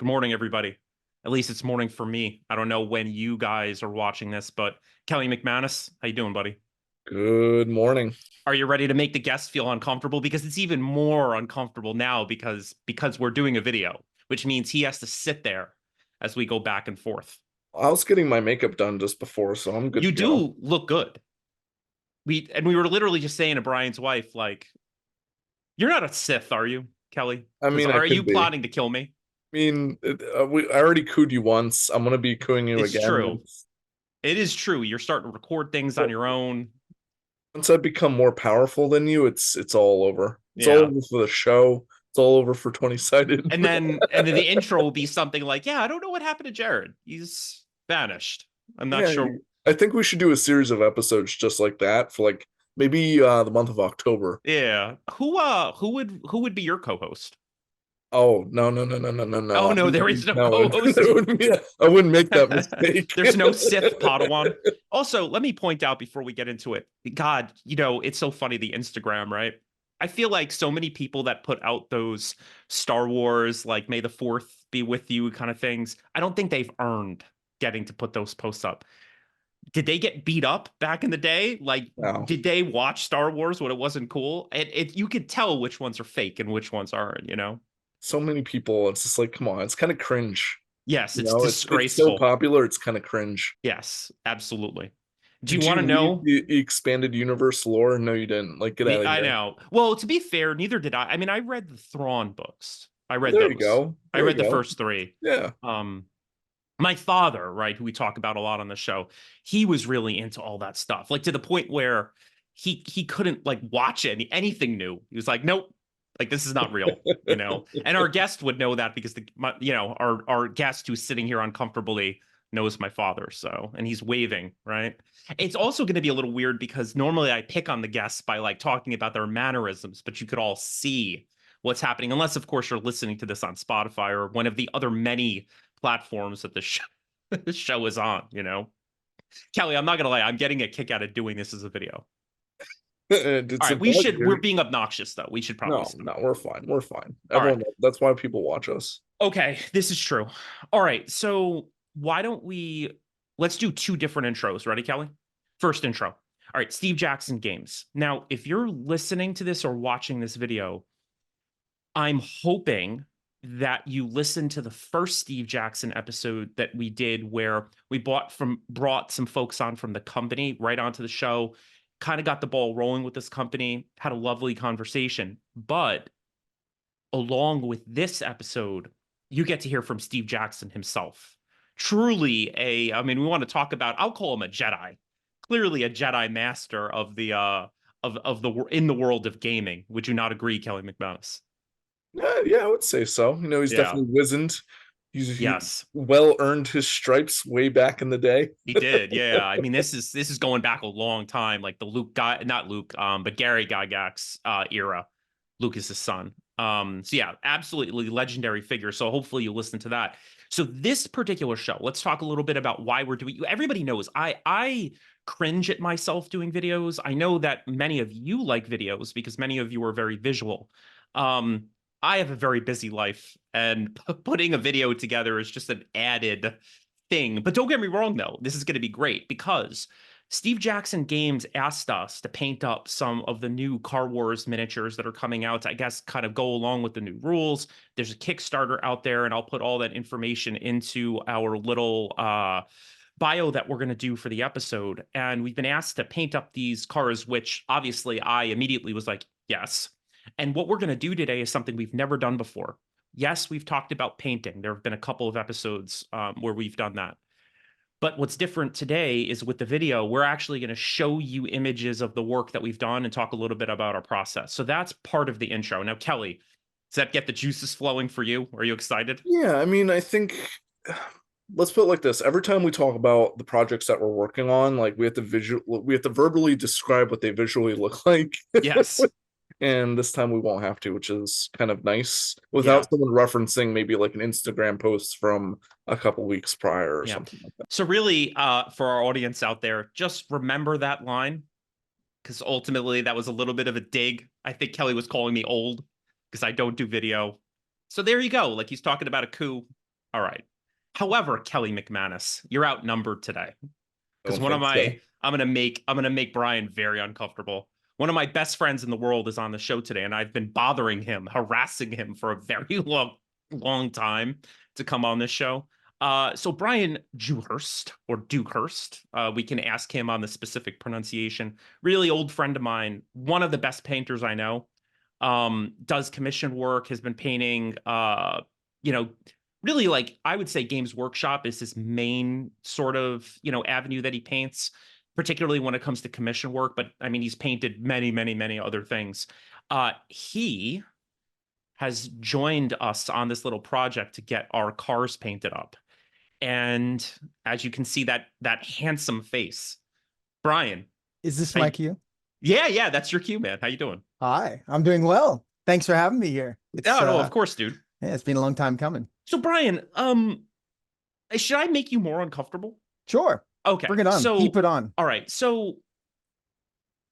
Good morning, everybody. At least it's morning for me. I don't know when you guys are watching this, but Kelly McManus, how you doing, buddy? Good morning. Are you ready to make the guests feel uncomfortable? Because it's even more uncomfortable now because we're doing a video, which means he has to sit there as we go back and forth. I was getting my makeup done just before, so I'm good You to go. do look good. We were literally just saying to Brian's wife, like, you're not a Sith, are you, Kelly? I Because mean, I are you could be. plotting to kill me? I already cooed you once. I'm gonna be cooing you It's again. true. It is true. You're starting to record things on your own. Once I become more powerful than you, it's all over. It's all Yeah. over for the show. It's all over for 20-sided. And then the intro will be something like, yeah, I don't know what happened to Jared. He's vanished. I'm not Yeah, sure. I think we should do a series of episodes just like that for like maybe the month of October. Yeah. Who would be your co-host? Oh, no. Oh no, there is no No, co-host. I wouldn't make that mistake. There's no Sith Padawan. Also, let me point out before we get into it, God, it's so funny, the Instagram, right? I feel like so many people that put out those Star Wars, like May the 4th be with you kind of things, I don't think they've earned getting to put those posts up. Did they get beat up back in the day? Like, No. did they watch Star Wars when it wasn't cool? You could tell which ones are fake and which ones aren't. So many people, it's just like, come on, it's kind of cringe. Yes, it's It's so disgraceful. popular, it's kind of cringe. Yes, absolutely. Do you Did want you to read know? the expanded universe lore? No, you didn't. Like, get out of I here. know. Well, to be fair, neither did I. I mean, I read the Thrawn books. I read There you those. go. I There you read the go. first three. Yeah. Um, my father, right, who we talk about a lot on the show, he was really into all that stuff, like to the point where he couldn't like watch anything new. He was like, nope, like this is not real. And our guest would know that because our guest who's sitting here uncomfortably knows my father, so and he's waving, right? It's also going to be a little weird because normally I pick on the guests by like talking about their mannerisms, but you could all see what's happening, unless of course you're listening to this on Spotify or one of the other many platforms that the show is on. Kelly, I'm not gonna lie, I'm getting a kick out of doing this as a video. All It's a right, we're pleasure. being obnoxious though. We should probably No, stop. no, we're fine. We're fine. All right. That's why people watch us. Okay, this is true. All right, so why don't let's do two different intros. Ready, Kelly? First intro. All right, Steve Jackson Games. Now, if you're listening to this or watching this video, I'm hoping that you listened to the first Steve Jackson episode that we did where we brought some folks on from the company right onto the show, kind of got the ball rolling with this company, had a lovely conversation. But along with this episode, you get to hear from Steve Jackson himself. Truly I mean, we want to talk about, I'll call him a Jedi. Clearly a Jedi master of the in the world of gaming. Would you not agree, Kelly McManus? Yeah, I would say so. He's Yeah. definitely wizened. He Yes. well earned his stripes way back in the day. He did, yeah. I mean, this is going back a long time, like the Luke guy, not Luke, but Gary Gygax era. Lucas's son. So yeah, absolutely legendary figure. So hopefully you listen to that. So this particular show, let's talk a little bit about why we're doing. Everybody knows I cringe at myself doing videos. I know that many of you like videos because many of you are very visual. Um, I have a very busy life, and putting a video together is just an added thing. But don't get me wrong, though, this is going to be great because Steve Jackson Games asked us to paint up some of the new CarWars miniatures that are coming out to, I guess, kind of go along with the new rules. There's a Kickstarter out there, and I'll put all that information into our little bio that we're going to do for the episode. And we've been asked to paint up these cars, which obviously I immediately was like, yes. And what we're going to do today is something we've never done before. Yes, we've talked about painting. There have been a couple of episodes where we've done that. But what's different today is with the video, we're actually going to show you images of the work that we've done and talk a little bit about our process. So that's part of the intro. Now, Kelly, does that get the juices flowing for you? Are you excited? Yeah, I mean, I think let's put it like this. Every time we talk about the projects that we're working on, like we have to verbally describe what they visually look like. Yes. And this time we won't have to, which is kind of nice Yeah. without someone referencing maybe like an Instagram post from a couple weeks prior or Yeah. something like that. So really, for our audience out there, just remember that line because ultimately that was a little bit of a dig. I think Kelly was calling me old because I don't do video. So there you go. Like he's talking about a coup. All right. However, Kelly McManus, you're outnumbered today I because don't think so. I'm gonna make Brian very uncomfortable. One of my best friends in the world is on the show today, and I've been bothering him, harassing him for a very long time to come on this show. So Brian Dewhurst or Dewhurst, we can ask him on the specific pronunciation. Really old friend of mine, one of the best painters I know. Does commission work, has been painting, you know, really like I would say Games Workshop is his main sort of, avenue that he paints, particularly when it comes to commission work. But I mean, he's painted many other things. He has joined us on this little project to get our cars painted up. And as you can see, that handsome face, Brian. Is this my I, cue? yeah, that's your cue, man. How you doing? Hi, I'm doing well. Thanks for having me here. It's Oh, no, of course, dude. yeah, it's been a long time coming. So, Brian, should I make you more uncomfortable? Sure. Okay. Bring it on. So, Keep it on. all right. So,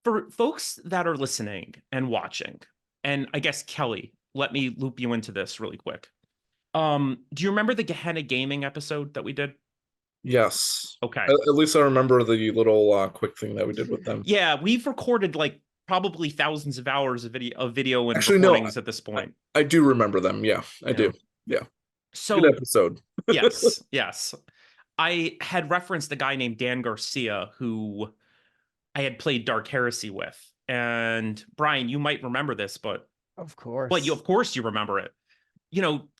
for folks that are listening and watching, and I guess Kelly, let me loop you into this really quick. Do you remember the Gehenna Gaming episode that we did? Yes. Okay. At least I remember the little quick thing that we did with them. Yeah, we've recorded like probably thousands of hours of video and Actually, no, recordings at this point. I do remember them. Yeah, I do. Yeah. So good episode. yes. I had referenced a guy named Dan Garcia who I had played Dark Heresy with. And Brian, you might remember this, but Of course. well, of course you remember it.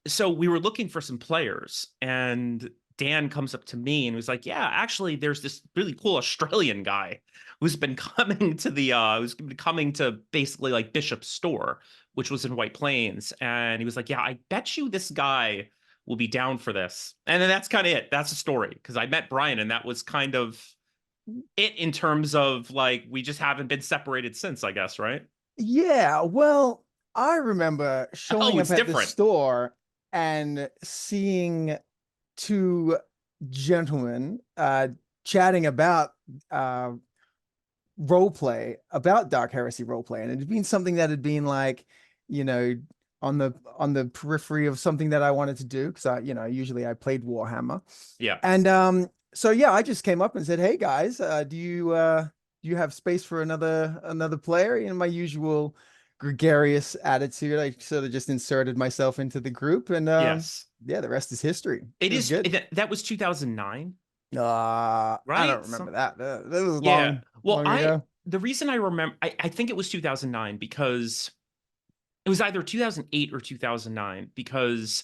So we were looking for some players, and Dan comes up to me and was like, "Yeah, actually, there's this really cool Australian guy who's been coming to basically like Bishop's store, which was in White Plains." And he was like, "Yeah, I bet you this guy will be down for this." And then that's kind of it. That's the story, because I met Brian, and that was kind of it in terms of like we just haven't been separated since, I guess, right? Yeah, well, I remember showing up it's at the different. store and seeing two gentlemen chatting about roleplay, about Dark Heresy roleplay, and it had been something that had been like, on the periphery of something that I wanted to do, because usually I played Warhammer. Yeah. And so yeah, I just came up and said, "Hey guys, do you have space for another player?" In my usual gregarious attitude, I sort of just inserted myself into the group, and Yes. yeah, the rest is history. It was is good. that was 2009. I Right? don't remember that. That was Yeah. Well, long ago. the reason I remember, I think it was 2009 because it was either 2008 or 2009, because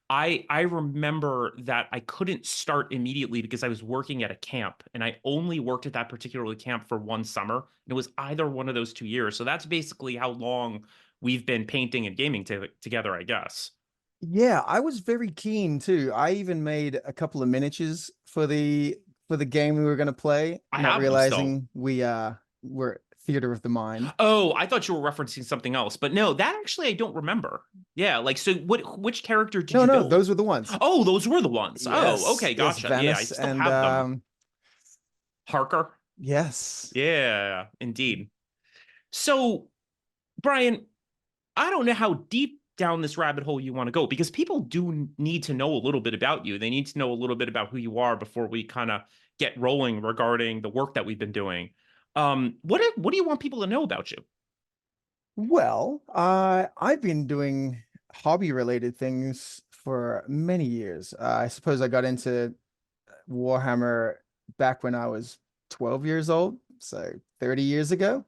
I remember that I couldn't start immediately because I was working at a camp, and I only worked at that particular camp for one summer. And it was either one of those 2 years. So that's basically how long we've been painting and gaming together, I guess. Yeah, I was very keen too. I even made a couple of miniatures for the game we were going to play, I not have them still. realizing we were Theater of the Mind. Oh, I thought you were referencing something else, but no, that actually I don't remember. Yeah, like so which character did you No, build? those were the ones. Oh, those were the ones. Yes, Oh, okay, yes, gotcha. Yeah, I Venice still and have them. Harker. yes. Yeah, indeed. So, Brian, I don't know how deep down this rabbit hole you want to go, because people do need to know a little bit about you. They need to know a little bit about who you are before we kind of get rolling regarding the work that we've been doing. What do you want people to know about you? Well, I've been doing hobby-related things for many years. I suppose I got into Warhammer back when I was 12 years old, so 30 years ago.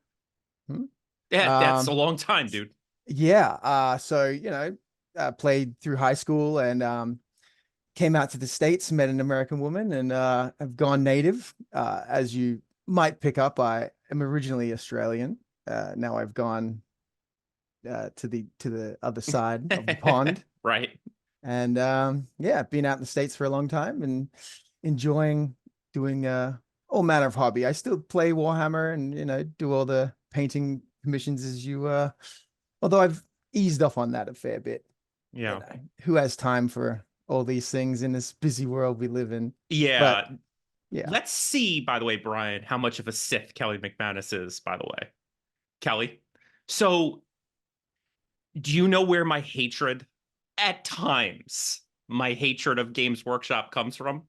Yeah, that's a long time, dude. Yeah, so played through high school and came out to the States, met an American woman, and have gone native. As you might pick up, I am originally Australian. Now I've gone to the other side of the pond. Right. And yeah, been out in the States for a long time and enjoying doing all manner of hobby. I still play Warhammer and do all the painting commissions as you although I've eased off on that a fair bit. Yeah. Who has time for all these things in this busy world we live in? Yeah. But, yeah. Let's see, by the way, Brian, how much of a Sith Kelly McManus is, by the way. Kelly. So, do you know where my hatred at times my hatred of Games Workshop comes from?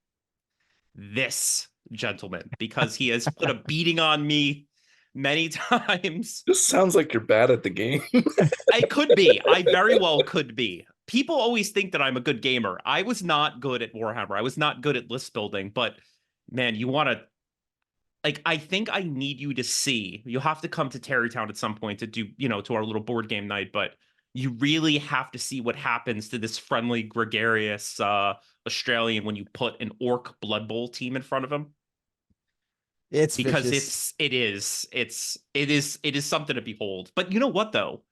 This gentleman, because he has put a beating on me many times. Just sounds like you're bad at the game. I could be. I very well could be. People always think that I'm a good gamer. I was not good at Warhammer. I was not good at list building, but man, you want to like, I think I need you to see. You'll have to come to Terrytown at some point to do, to our little board game night, but you really have to see what happens to this friendly, gregarious Australian when you put an orc Blood Bowl team in front of him. It's Because vicious. it is something to behold. But you know what though?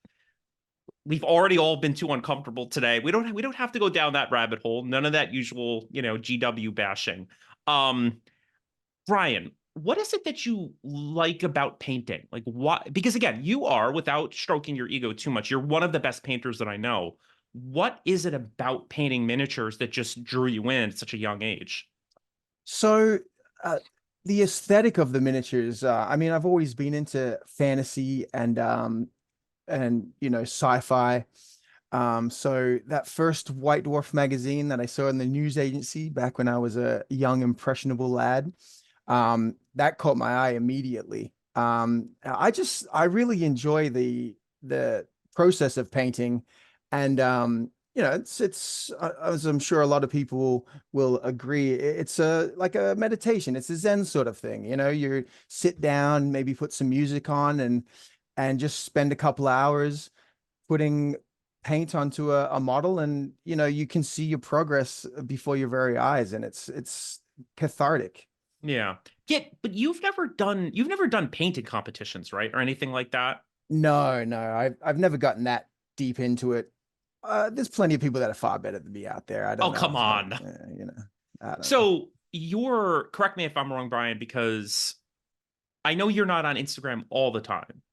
We've already all been too uncomfortable today. We don't have to go down that rabbit hole. None of that usual, GW bashing. Brian, what is it that you like about painting? Like, what? Because again, you are, without stroking your ego too much, you're one of the best painters that I know. What is it about painting miniatures that just drew you in at such a young age? So the aesthetic of the miniatures, I mean, I've always been into fantasy and sci-fi. So that first White Dwarf magazine that I saw in the news agency back when I was a young, impressionable lad, that caught my eye immediately. I really enjoy the process of painting, and it's as I'm sure a lot of people will agree, it's like a meditation. It's a Zen sort of thing. You sit down, maybe put some music on, and just spend a couple hours putting paint onto a model, and you can see your progress before your very eyes, and it's cathartic. Yeah. Yeah, but you've never done painting competitions, right? Or anything like that? No, I've never gotten that deep into it. There's plenty of people that are far better than me out there. I don't Oh, know come if on. I don't know. So correct me if I'm wrong, Brian, because I know you're not on Instagram all the time.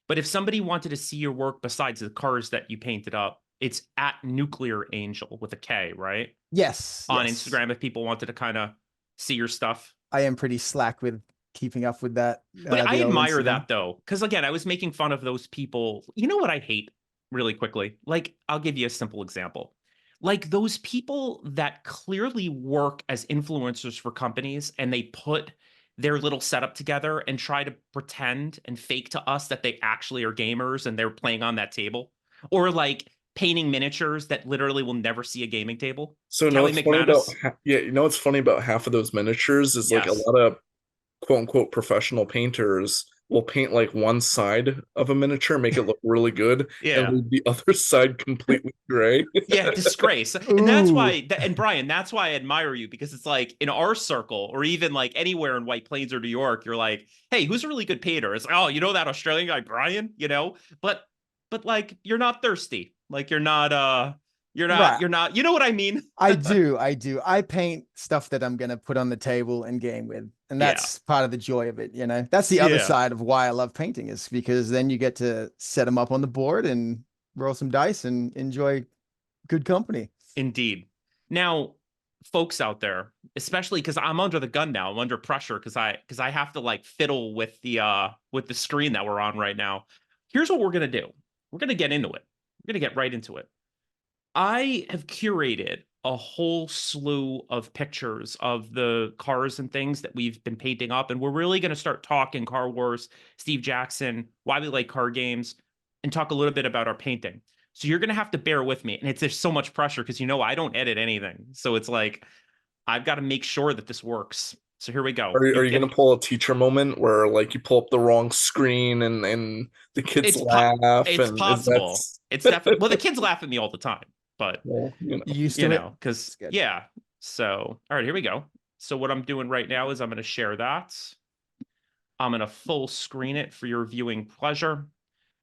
But if somebody wanted to see your work besides the cars that you painted up, it's at Nuclear Angel with a K, right? On Yes. Instagram, if people wanted to kind of see your stuff. I am pretty slack with keeping up with that. But I The old admire Instagram. that though, because again, I was making fun of those people. You know what I hate really quickly? Like, I'll give you a simple example. Like those people that clearly work as influencers for companies and they put their little setup together and try to pretend and fake to us that they actually are gamers and they're playing on that table. Or like painting miniatures that literally will never see a gaming table. So Kelly what's funny about McManus. what's funny about half of those miniatures is like a Yes. lot of quote unquote professional painters will paint like one side of a miniature, make it look really good, and Yeah. leave the other side completely gray. Yeah, disgrace. And that's Ooh, why, and Brian, that's why I admire you, because it's like in our circle or even like anywhere in White Plains or New York, you're like, hey, who's a really good painter? It's like, oh, you know that Australian guy, Brian, but like you're not thirsty. Like right. you're not, you know what I mean? I do. I paint stuff that I'm gonna put on the table and game with. And Yeah. that's part of the joy of it, That's the other Yeah, side of why I love painting, is because then you get to set them up on the board and roll some dice and enjoy good company. indeed. Now, folks out there, especially because I'm under the gun now, I'm under pressure because I have to like fiddle with the screen that we're on right now. Here's what we're gonna do. We're gonna get into it. We're gonna get right into it. I have curated a whole slew of pictures of the cars and things that we've been painting up, and we're really going to start talking CarWars, Steve Jackson, why we like car games, and talk a little bit about our painting. So you're going to have to bear with me, and there's so much pressure because I don't edit anything, so it's like I've got to make sure that this works. So here we go. Are you gonna pull a teacher moment where like you pull up the wrong screen and the kids It's po- laugh, it's and is possible. It's definitely, well, the kids laugh at me all the time, but well, You used to it? because It's good. yeah. So, all right, here we go. So what I'm doing right now is I'm going to share that. I'm going to full screen it for your viewing pleasure.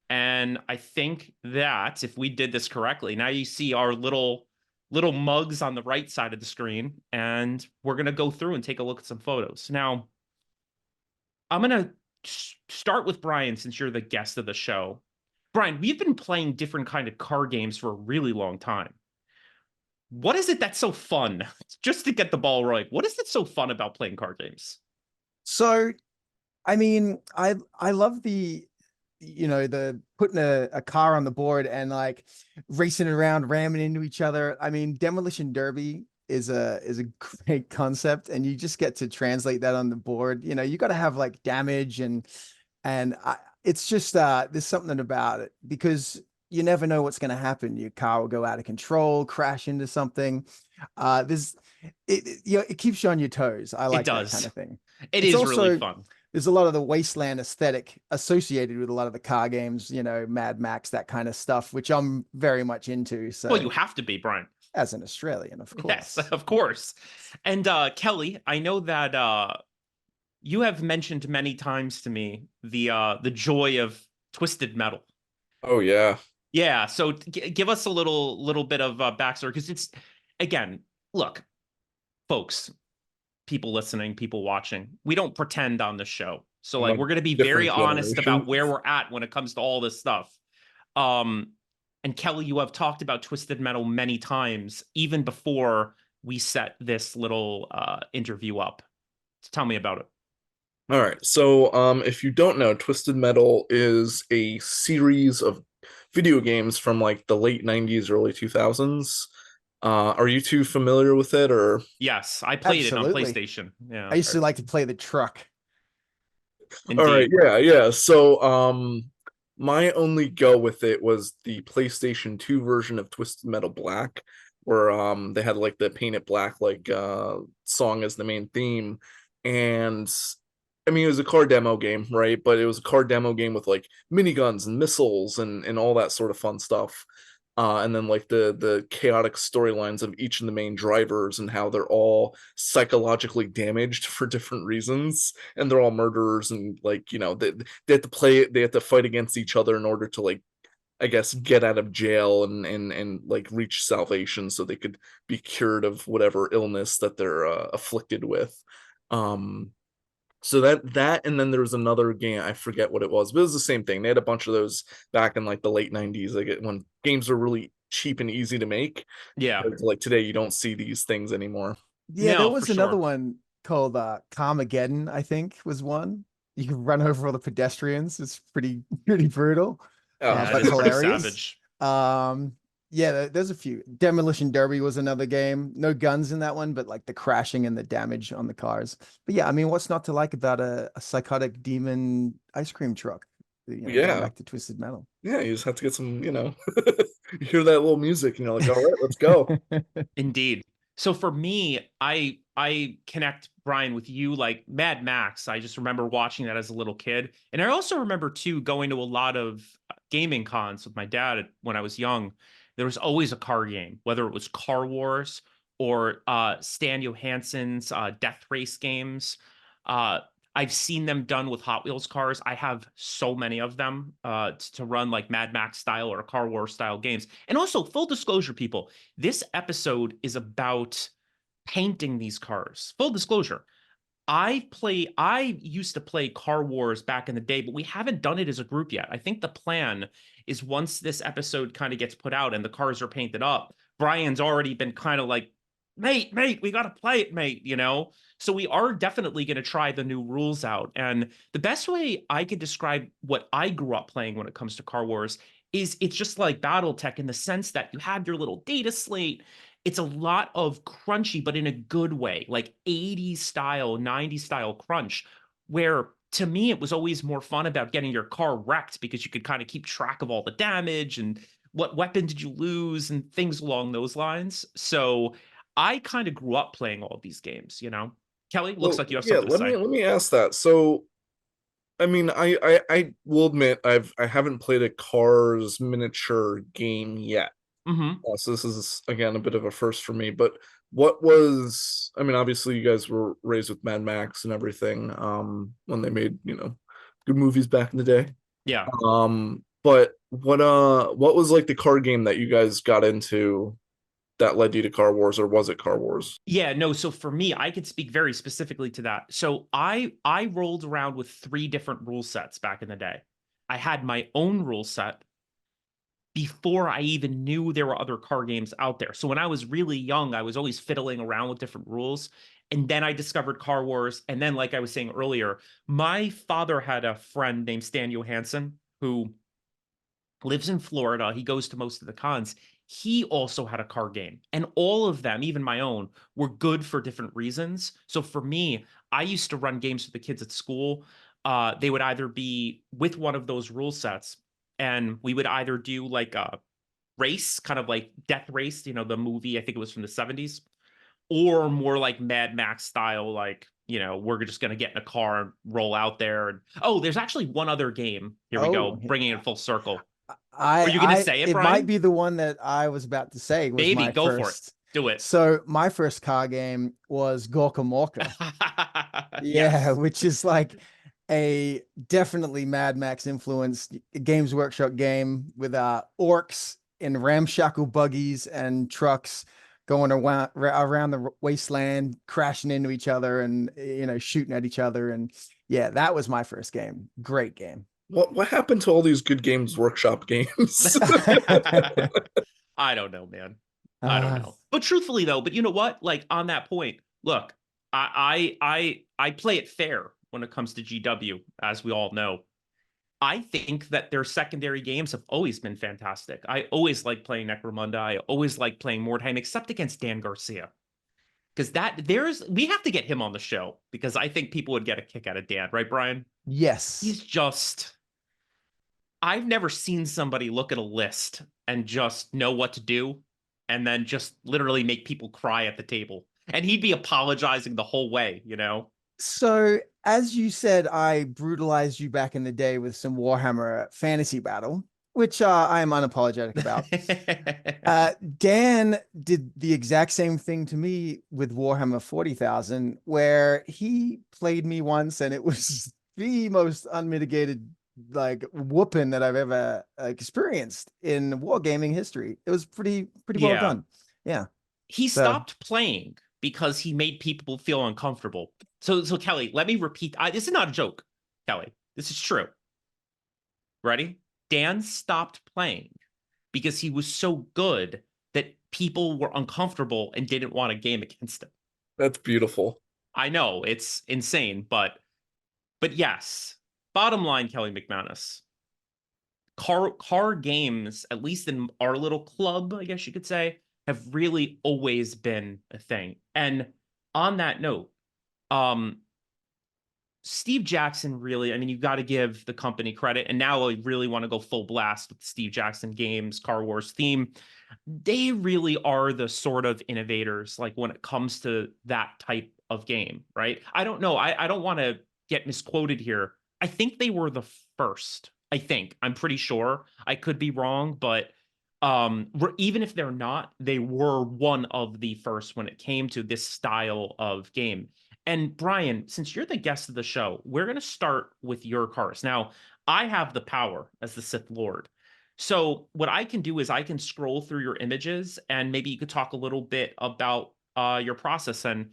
And I think that if we did this correctly, now you see our little mugs on the right side of the screen, and we're going to go through and take a look at some photos. Now, I'm going to start with Brian since you're the guest of the show. Brian, we've been playing different kind of car games for a really long time. What is it that's so fun? Just to get the ball rolling, what is it so fun about playing card games? So, I mean, I love the you know, the putting a car on the board and like racing around, ramming into each other. I mean, Demolition Derby is a great concept, and you just get to translate that on the board. You know, you got to have like damage and it's just there's something about it because you never know what's going to happen. Your car will go out of control, crash into something. There's you know, it keeps you on your toes. I It like that kind does. of thing. It It's is really also fun. there's a lot of the wasteland aesthetic associated with a lot of the car games, you know, Mad Max, that kind of stuff, which I'm very much into. Well, So you have to be, Brian. as an Australian, of Yes, course. of course. And Kelly, I know that you have mentioned many times to me the joy of Twisted Metal. Oh yeah. Yeah, so give us a little bit of backstory because it's again, look, folks, people listening, people watching, we don't pretend on the show. So I'm like a we're gonna be very different honest about generation. where we're at when it comes to all this stuff. Um, and Kelly, you have talked about Twisted Metal many times, even before we set this little interview up. Tell me about it. All right. So, if you don't know, Twisted Metal is a series of video games from like the late 90s, early 2000s. Are you two familiar with it or? Yes, I played it on Absolutely. PlayStation. I Yeah, used to like to play the truck. All right, indeed. yeah, yeah. So, my only go with it was the PlayStation 2 version of Twisted Metal Black, where they had like the Paint It Black like song as the main theme. And I mean it was a car demo game, right? But it was a car demo game with like miniguns and missiles and all that sort of fun stuff. And then like the chaotic storylines of each of the main drivers and how they're all psychologically damaged for different reasons, and they're all murderers, and like they have to they have to fight against each other in order to like I guess get out of jail and like reach salvation so they could be cured of whatever illness that they're afflicted with. Um, so that and then there was another game, I forget what it was, but it was the same thing. They had a bunch of those back in like the late 90s, like when games were really cheap and easy to make. Yeah, Like today you don't see these things anymore. Yeah, there no, for was another sure. one called Carmageddon, I think was one. You can run over all the pedestrians. It's pretty brutal, Oh, Yeah, it but is pretty hilarious. savage. Yeah, there's a few. Demolition Derby was another game. No guns in that one, but like the crashing and the damage on the cars. But yeah, I mean, what's not to like about a psychotic demon ice cream truck? You know, going yeah. back to Twisted Metal. Yeah, you just have to get some, you hear that little music and you're like, all right, let's go. Indeed. So for me, I connect Brian with you like Mad Max. I just remember watching that as a little kid. And I also remember too going to a lot of gaming cons with my dad when I was young. There was always a car game, whether it was Car Wars or Stan Johansson's Death Race games. Uh I've seen them done with Hot Wheels cars. I have so many of them to run like Mad Max style or Car Wars style games. And also, full disclosure, people, this episode is about painting these cars. Full disclosure. I used to play Car Wars back in the day, but we haven't done it as a group yet. I think the plan is once this episode kind of gets put out and the cars are painted up, Brian's already been kind of like, mate, we got to play it, mate, you know? So we are definitely going to try the new rules out. And the best way I could describe what I grew up playing when it comes to Car Wars is it's just like Battletech in the sense that you have your little data slate. It's a lot of crunchy, but in a good way, like 80s style, 90s style crunch, where to me it was always more fun about getting your car wrecked because you could kind of keep track of all the damage and what weapon did you lose and things along those lines. So I kind of grew up playing all of these games, you know. Kelly, looks Well, like you have yeah, something to say. let me ask that. So, I mean, I will admit I haven't played a Cars miniature game yet. Hmm. So this is again a bit of a first for me. But what was? I mean, obviously you guys were raised with Mad Max and everything. When they made good movies back in the day. Yeah. But what was like the card game that you guys got into that led you to Car Wars, or was it Car Wars? Yeah, no, so for me, I could speak very specifically to that. So I rolled around with three different rule sets back in the day. I had my own rule set before I even knew there were other car games out there. So when I was really young, I was always fiddling around with different rules. And then I discovered CarWars. And then, like I was saying earlier, my father had a friend named Stan Johansson who lives in Florida. He goes to most of the cons. He also had a car game, and all of them, even my own, were good for different reasons. So for me, I used to run games for the kids at school. They would either be with one of those rule sets, and we would either do like a race, kind of like Death Race, you know, the movie, I think it was from the 70s, or more like Mad Max style, like, you know, we're just going to get in a car and roll out there. And oh, there's actually one other game. Here we go, Oh, bringing it full circle. I, Are you going to I, say it, it might Brian? be the one that I was about to say was Baby, my go for it. first. Do it. So my first car game was Gorka Morka. Yeah, Yes. which is like a definitely Mad Max influenced Games Workshop game with orcs in ramshackle buggies and trucks going around the wasteland, crashing into each other and, you know, shooting at each other. And yeah, that was my first game. Great game. What happened to all these good Games Workshop games? I don't know, man. I don't know. But truthfully though, but you know what? Like on that point, look, I play it fair when it comes to GW, as we all know. I think that their secondary games have always been fantastic. I always like playing Necromunda. I always like playing Mordheim, except against Dan Garcia. Because we have to get him on the show because I think people would get a kick out of Dan, right, Brian? Yes. He's just, I've never seen somebody look at a list and just know what to do and then just literally make people cry at the table. And he'd be apologizing the whole way, you know? So, as you said, I brutalized you back in the day with some Warhammer Fantasy Battle, which I am unapologetic about. Dan did the exact same thing to me with Warhammer 40,000, where he played me once and it was the most unmitigated like whooping that I've ever experienced in wargaming history. It was pretty well done. Yeah. He So, stopped playing because he made people feel uncomfortable. So Kelly, let me repeat. This is not a joke, Kelly. This is true. Ready? Dan stopped playing because he was so good that people were uncomfortable and didn't want to game against him. That's beautiful. I know it's insane, but yes. Bottom line, Kelly McManus, car games, at least in our little club, I guess you could say, have really always been a thing. And on that note, Steve Jackson really, I mean, you've got to give the company credit. And now I really want to go full blast with the Steve Jackson Games CarWars theme. They really are the sort of innovators, like when it comes to that type of game, right? I don't know. I don't want to get misquoted here. I think they were the first. I'm pretty sure. I could be wrong, but even if they're not, they were one of the first when it came to this style of game. And Brian, since you're the guest of the show, we're going to start with your cars. Now, I have the power as the Sith Lord. So what I can do is I can scroll through your images and maybe you could talk a little bit about your process. And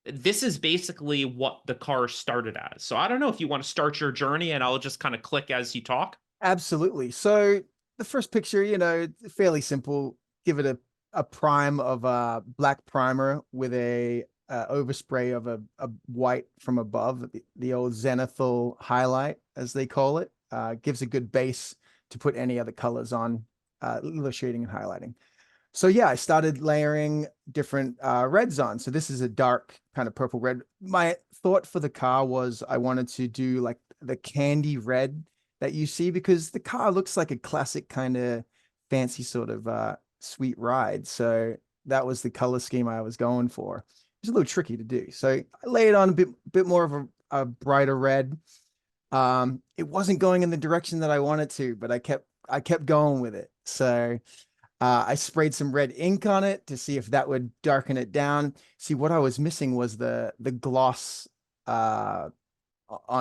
this is basically what the car started as. So I don't know if you want to start your journey and I'll just kind of click as you talk. absolutely. So the first picture, you know, fairly simple. Give it a prime of a black primer with a overspray of a white from above, the old zenithal highlight, as they call it. Gives a good base to put any other colors on, illustrating and highlighting. So yeah, I started layering different reds on. So this is a dark kind of purple red. My thought for the car was I wanted to do like the candy red that you see, because the car looks like a classic kind of fancy sort of sweet ride. So that was the color scheme I was going for. It was a little tricky to do. So I laid on a bit more of a brighter red. It wasn't going in the direction that I wanted to, but I kept going with it. So I sprayed some red ink on it to see if that would darken it down. See, what I was missing was the gloss on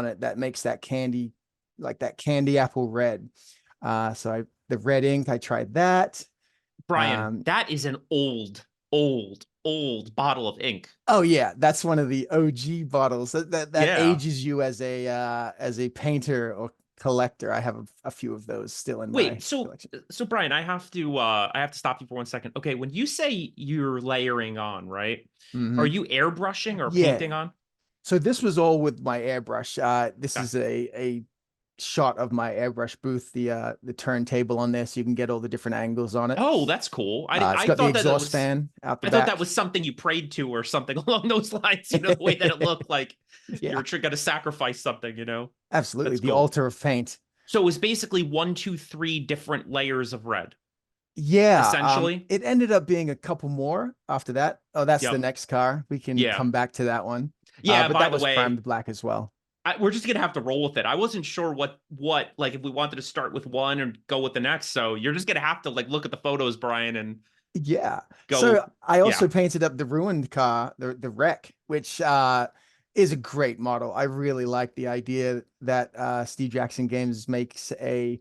it that makes that candy, like that candy apple red. So the red ink, I tried that. Brian, that is an old bottle of ink. Oh yeah, that's one of the OG bottles that Yeah. ages you as a painter or collector. I have a few of those still in my collection. So Brian, I have to stop you for 1 second. Okay, when you say you're layering on, right? Are you airbrushing or painting on? So this was all with my airbrush. This is a shot of my airbrush booth, the turntable on there, so you can get all the different angles on it. Oh, that's cool. It's I got the thought that it exhaust was. fan out the I thought back. that was something you prayed to or something along those lines. You know, the way that it looked like Yeah. you were going to sacrifice something. You know, Absolutely, that's the cool. altar of paint. So it was basically 1, 2, 3 different layers of red. Yeah, Essentially. it ended up being a couple more after that. Oh, that's the Yep. next car. We can Yeah. come back to that one. Yeah. But By that the was way, primed black as well. we're just gonna have to roll with it. I wasn't sure what like if we wanted to start with one and go with the next. So you're just gonna have to like look at the photos, Brian, and Yeah. go. So I also Yeah. painted up the ruined car, the wreck, which is a great model. I really like the idea that Steve Jackson Games makes a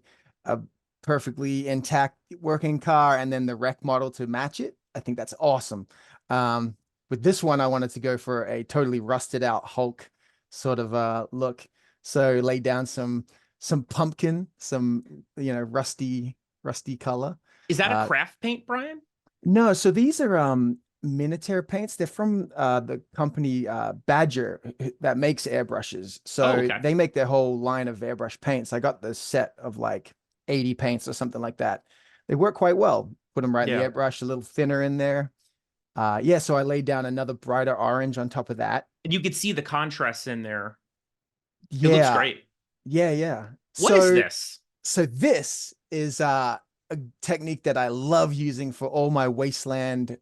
perfectly intact working car and then the wreck model to match it. I think that's awesome. With this one, I wanted to go for a totally rusted out Hulk sort of look. So lay down some pumpkin, some rusty color. Is that a Uh, craft paint, Brian? no, so these are Minotaur paints. They're from the company Badger that makes airbrushes. So Oh, okay. they make their whole line of airbrush paints. I got the set of like 80 paints or something like that. They work quite well. Put them right in Yeah. the airbrush, a little thinner in there. Yeah, so I laid down another brighter orange on top of that. And you could see the contrast in there. It looks Yeah, great. yeah. What is this? So this is a technique that I love using for all my wasteland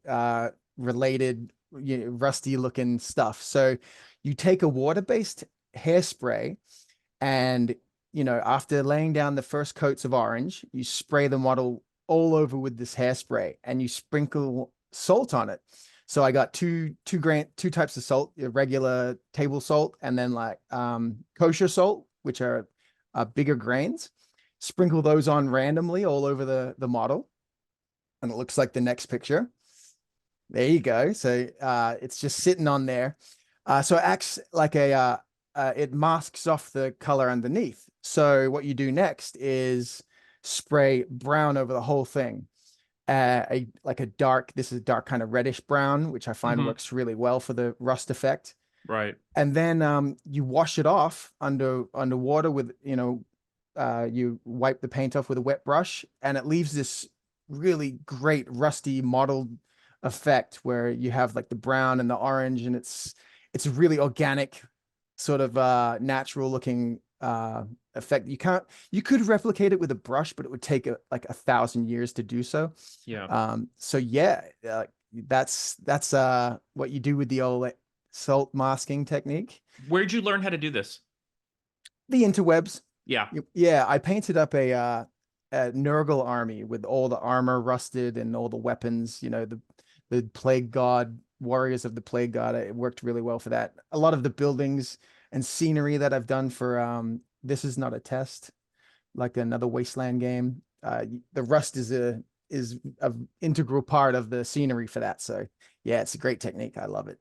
related rusty looking stuff. So you take a water-based hairspray and after laying down the first coats of orange, you spray the model all over with this hairspray and you sprinkle salt on it. So I got two types of salt, regular table salt and then like kosher salt, which are bigger grains. Sprinkle those on randomly all over the model. And it looks like the next picture. There you go. So it's just sitting on there. So it acts like it masks off the color underneath. So what you do next is spray brown over the whole thing. This is a dark kind of reddish brown, which I find works really well for the rust effect. Right. And then you wash it off under water with, you wipe the paint off with a wet brush and it leaves this really great rusty mottled effect where you have like the brown and the orange and it's a really organic sort of natural looking effect. You could replicate it with a brush, but it would take like 1,000 years to do so. Yeah. So yeah, that's what you do with the old salt masking technique. Where'd you learn how to do this? The interwebs. Yeah. Yeah, I painted up a Nurgle army with all the armor rusted and all the weapons, the plague god, warriors of the plague god. It worked really well for that. A lot of the buildings and scenery that I've done for This Is Not a Test, like another wasteland game. The rust is an integral part of the scenery for that. So yeah, it's a great technique. I love it.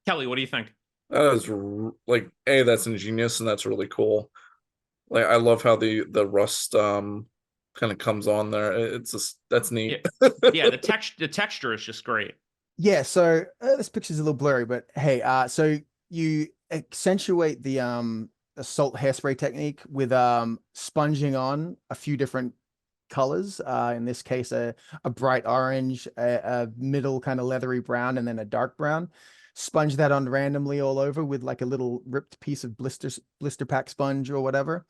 Kelly, what do you think? That is that's ingenious and that's really cool. Like I love how the rust kind of comes on there. It's just that's neat. Yeah, the texture is just great. Yeah, so this picture's a little blurry, but hey, so you accentuate the salt hairspray technique with sponging on a few different colors. In this case, a bright orange, a middle kind of leathery brown, and then a dark brown. Sponge that on randomly all over with like a little ripped piece of blister pack sponge or whatever.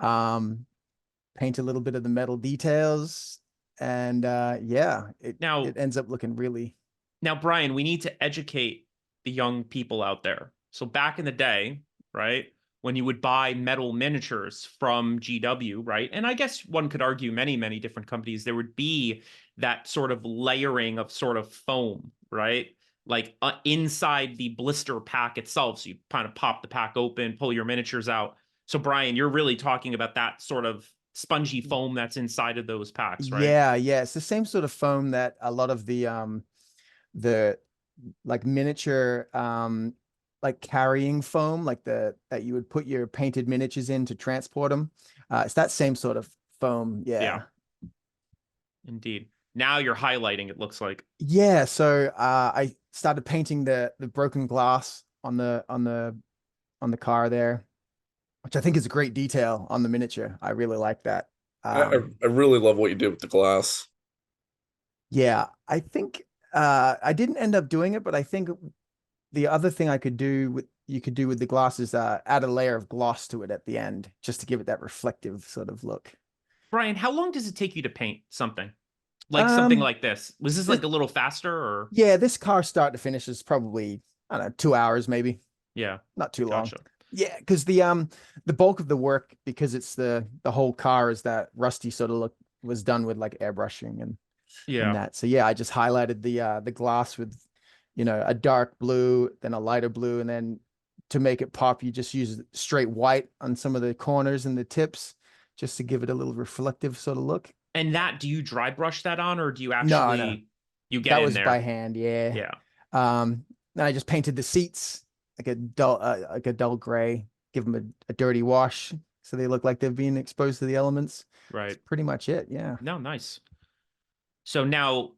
Paint a little bit of the metal details, and yeah, it ends up looking really. Now, Brian, we need to educate the young people out there. So back in the day, right, when you would buy metal miniatures from GW, right, and I guess one could argue many different companies, there would be that sort of layering of sort of foam, right? Like inside the blister pack itself. So you kind of pop the pack open, pull your miniatures out. So Brian, you're really talking about that sort of spongy foam that's inside of those packs, right? Yeah, it's the same sort of foam that a lot of the like miniature like carrying foam, like that you would put your painted miniatures in to transport them. It's that same sort of foam. Yeah. Indeed. Now you're highlighting, it looks like. Yeah, so I started painting the broken glass on the car there. which I think is a great detail on the miniature. I really like that. I, I I really love what you did with the glass. Yeah, I think I didn't end up doing it, but I think the other thing I could do with you could do with the glass is add a layer of gloss to it at the end, just to give it that reflective sort of look. Brian, how long does it take you to paint something? Like something Um, like this? Was this this, like a little faster or? yeah, this car start to finish is probably, I don't know, 2 hours maybe, Yeah, not too long. gotcha. Yeah, because the bulk of the work, because it's the whole car is that rusty sort of look, was done with like airbrushing and Yeah, that. So yeah, I just highlighted the glass with, a dark blue, then a lighter blue, and then to make it pop, you just use straight white on some of the corners and the tips, just to give it a little reflective sort of look. and that, do you dry brush that on, or do you No, no, actually you get that in was by there? hand. Yeah. Yeah, Then I just painted the seats like a dull gray, give them a dirty wash so they look like they've been exposed to the elements. That's right. pretty much it. Yeah. No, nice. So now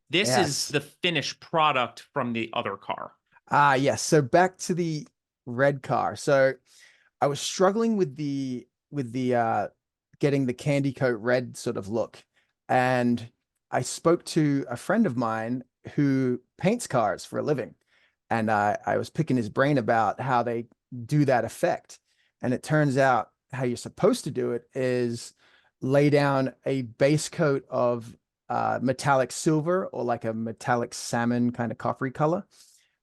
this is Yes. the finished product from the other car. Yes. So back to the red car. So I was struggling with the getting the candy coat red sort of look. And I spoke to a friend of mine who paints cars for a living. And I was picking his brain about how they do that effect. And it turns out how you're supposed to do it is lay down a base coat of metallic silver or like a metallic salmon kind of coppery color.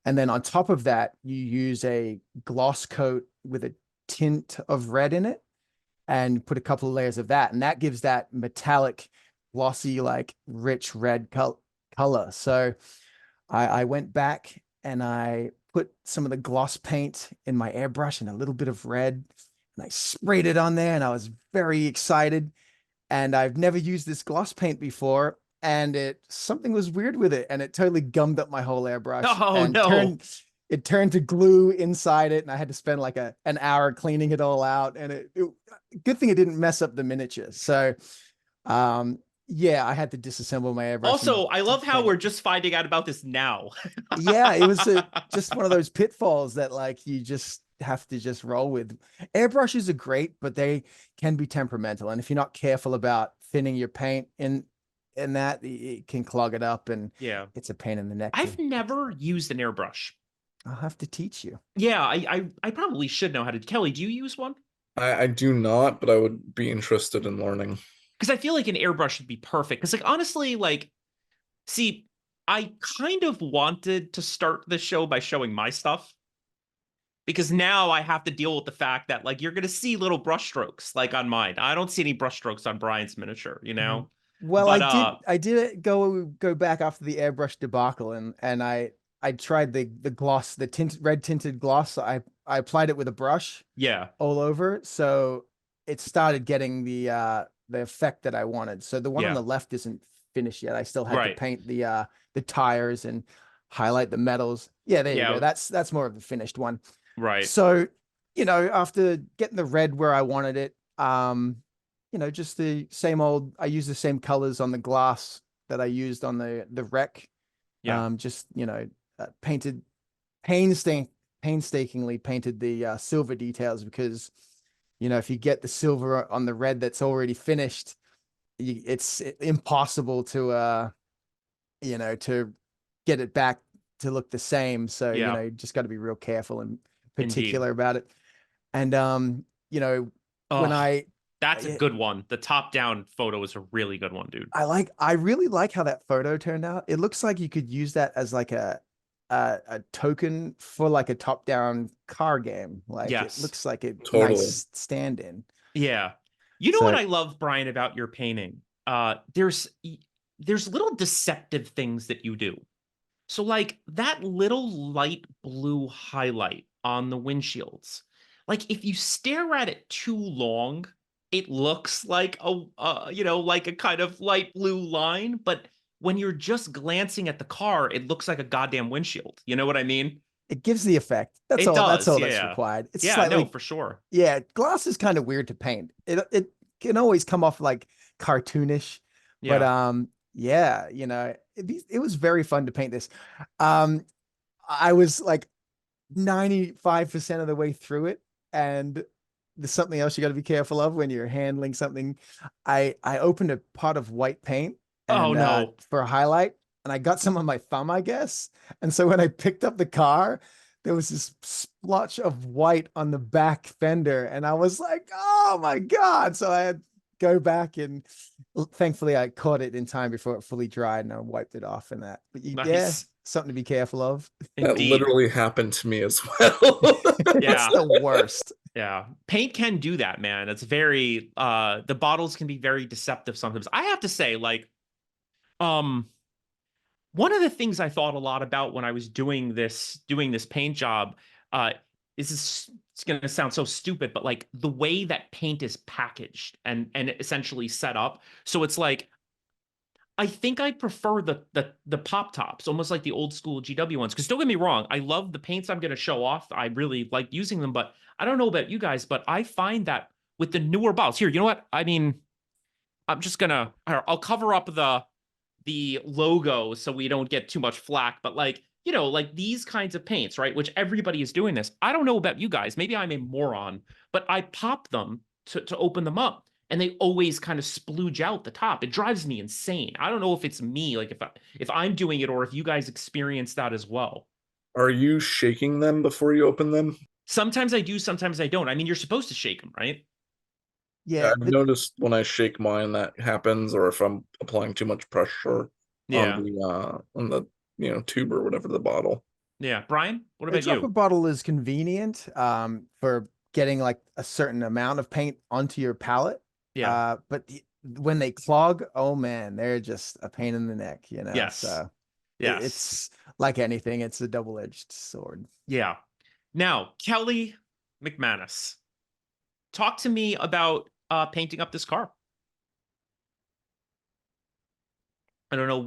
And then on top of that, you use a gloss coat with a tint of red in it and put a couple of layers of that. And that gives that metallic, glossy, like rich red color. So I went back and I put some of the gloss paint in my airbrush and a little bit of red. And I sprayed it on there and I was very excited. And I've never used this gloss paint before. And something was weird with it, and it totally gummed up my whole airbrush Oh and no. turned to glue inside it, and I had to spend like an hour cleaning it all out. And good thing it didn't mess up the miniature. So yeah, I had to disassemble my airbrush and Also, I love how paint we're it. just finding out about this now. Yeah, it was just one of those pitfalls that like you just have to just roll with. Airbrushes are great, but they can be temperamental, and if you're not careful about thinning your paint in that, it can clog it up, and Yeah. it's a pain in the neck. I've never used an airbrush. I'll have to teach you. Yeah, I probably should know how to. Kelly, do you use one? I do not, but I would be interested in learning. Because I feel like an airbrush would be perfect. Because like honestly, like, see, I kind of wanted to start the show by showing my stuff. Because now I have to deal with the fact that like you're gonna see little brush strokes like on mine. I don't see any brush strokes on Brian's miniature, you know? Well, But I did go back after the airbrush debacle, and I tried the gloss, the red tinted gloss. I applied it with a brush yeah, all over, so it started getting the effect that I wanted. So the one on yeah, the left isn't finished yet. I still had to right, paint the tires and highlight the metals. Yeah, there you go. yeah, That's more of the finished one. right, So, after getting the red where I wanted it, just the same old, I use the same colors on the glass that I used on the wreck. yeah, Just, painted painstakingly painted the silver details because, if you get the silver on the red that's already finished, it's impossible to get it back to look the same. So, yeah, you just got to be real careful and indeed. particular about it. And, when Oh, I, that's a good one. The top-down photo is a really good one, dude. I really like how that photo turned out. It looks like you could use that as like a token for like a top-down car game. Like it Yes. looks like a Totally. nice stand-in. Yeah. You know what So I love, Brian, about your painting? There's little deceptive things that you do. So like that little light blue highlight on the windshields, like if you stare at it too long, it looks like like a kind of light blue line, but when you're just glancing at the car, it looks like a goddamn windshield. You know what I mean? it gives the effect. That's It all. That's does. all Yeah. that's Yeah. required. It's Yeah, no, slightly, for sure. yeah. Glass is kind of weird to paint. It can always come off like cartoonish, but Yeah. yeah, it was very fun to paint this. Um, I was like 95% of the way through it, and there's something else you got to be careful of when you're handling something. I opened a pot of white paint Oh and no. for a highlight, and I got some on my thumb, I guess. And so when I picked up the car, there was this splotch of white on the back fender, and I was like, "Oh my God!" So I had to go back, and thankfully I caught it in time before it fully dried, and I wiped it off and that. But yeah, Nice. something to be careful of. That Indeed. literally happened to me as well. It's Yeah. the worst. Yeah. Paint can do that, man. It's very the bottles can be very deceptive sometimes. I have to say, like, um one of the things I thought a lot about when I was doing this paint job, uh, it's gonna sound so stupid, but like the way that paint is packaged and essentially set up. So it's like I think I prefer the pop tops, almost like the old school GW ones. Because don't get me wrong, I love the paints I'm gonna show off. I really like using them, but I don't know about you guys, but I find that with the newer bottles, here, you know what? I mean, I'm just gonna I'll cover up the logo so we don't get too much flack, but like, like these kinds of paints, right? Which everybody is doing this. I don't know about you guys. Maybe I'm a moron, but I pop them to open them up and they always kind of splooge out the top. It drives me insane. I don't know if it's me, like if I'm doing it or if you guys experience that as well. Are you shaking them before you open them? Sometimes I do, sometimes I don't. I mean, you're supposed to shake them, right? Yeah, Yeah, I've noticed when I shake mine that happens, or if I'm applying too much pressure Yeah. on the tube or whatever the bottle. Yeah. Brian, what a about dropper you? bottle is convenient for getting like a certain amount of paint onto your palette. Yeah. But when they clog, oh man, they're just a pain in the neck, Yes. So Yes. it's like anything, it's a double-edged sword. Yeah. Now, Kelly McManus, talk to me about painting up this car. I don't know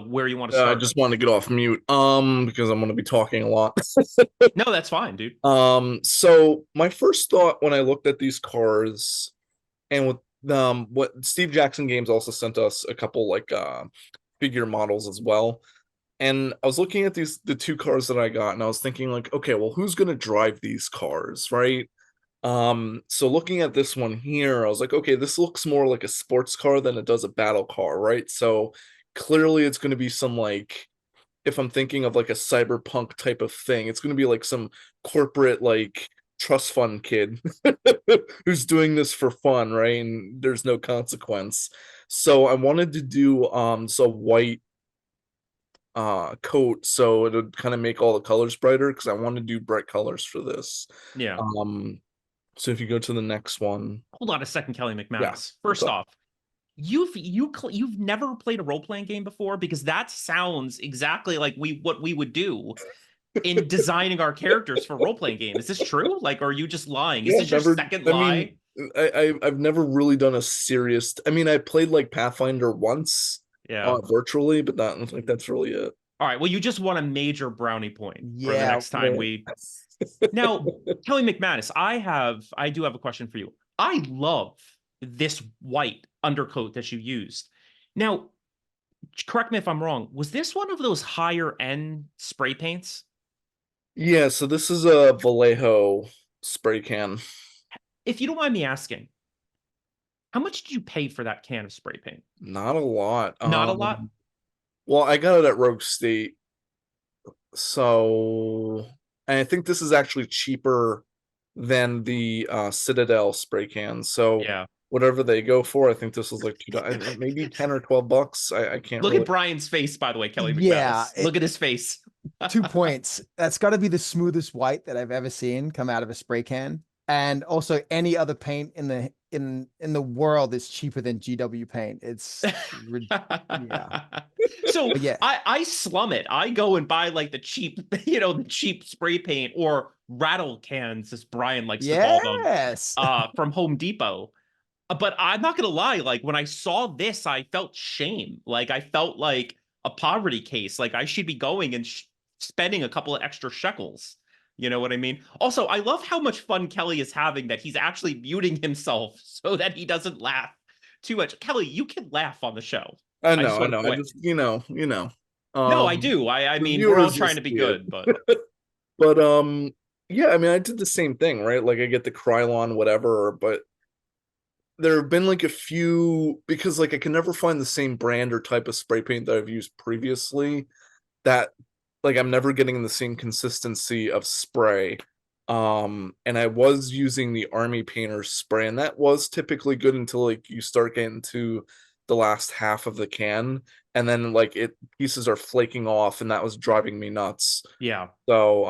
where you want to I start. just want to get off mute, because I'm going to be talking a lot. No, that's fine, dude. So my first thought when I looked at these cars, and with what Steve Jackson Games also sent us a couple like figure models as well. And I was looking at the two cars that I got, and I was thinking like, okay, well, who's gonna drive these cars, right? So looking at this one here, I was like, okay, this looks more like a sports car than it does a battle car, right? So clearly it's gonna be some like, if I'm thinking of like a cyberpunk type of thing, it's gonna be like some corporate like trust fund kid who's doing this for fun, right? And there's no consequence. So I wanted to do so white coat, so it would kind of make all the colors brighter, because I want to do bright colors for this. Yeah. So if you go to the next one. Hold on a second, Kelly Yeah, McManus. what's First up? off, you've never played a role-playing game before, because that sounds exactly like what we would do in designing our characters for role-playing game. Is this true? Like, are you just lying? Is Yeah, this your second I lie? mean, I've never really done a serious. I mean, I played like Pathfinder once, Yeah. virtually, but that's really it. All right. Well, you just won a major brownie point for the Yeah, next time we. Now, Kelly McManus, I do have a question for you. I love this white undercoat that you used. Now, correct me if I'm wrong. Was this one of those higher end spray paints? Yeah, so this is a Vallejo spray can. If you don't mind me asking, how much did you pay for that can of spray paint? Not a lot. Not a lot? Well, I got it at Rogue State. So, and I think this is actually cheaper than the Citadel spray cans. So Yeah. whatever they go for, I think this was like maybe 10 or 12 bucks. I can't Look really. at Brian's face, by the way, Kelly Yeah, McManus. Look at his face. 2 points. That's got to be the smoothest white that I've ever seen come out of a spray can. And also any other paint in the world is cheaper than GW paint. It's yeah. So But yeah. I slum it. I go and buy like the cheap, the cheap spray paint or rattle cans, as Brian likes to call them, Yes. from Home Depot. But I'm not gonna lie, like when I saw this, I felt shame. Like I felt like a poverty case. Like I should be going and spending a couple of extra shekels. You know what I mean? Also, I love how much fun Kelly is having that he's actually muting himself so that he doesn't laugh too much. Kelly, you can laugh on the show. I just know. want to I quit. just No, I do. I the mean, we're all viewers trying will to be see it. good, but But Yeah, I mean, I did the same thing, right? Like I get the Krylon, whatever, but there have been like a few because like I can never find the same brand or type of spray paint that I've used previously that like I'm never getting the same consistency of spray. And I was using the Army Painter spray, and that was typically good until like you start getting to the last half of the can, and then like pieces are flaking off, and that was driving me nuts. Yeah. So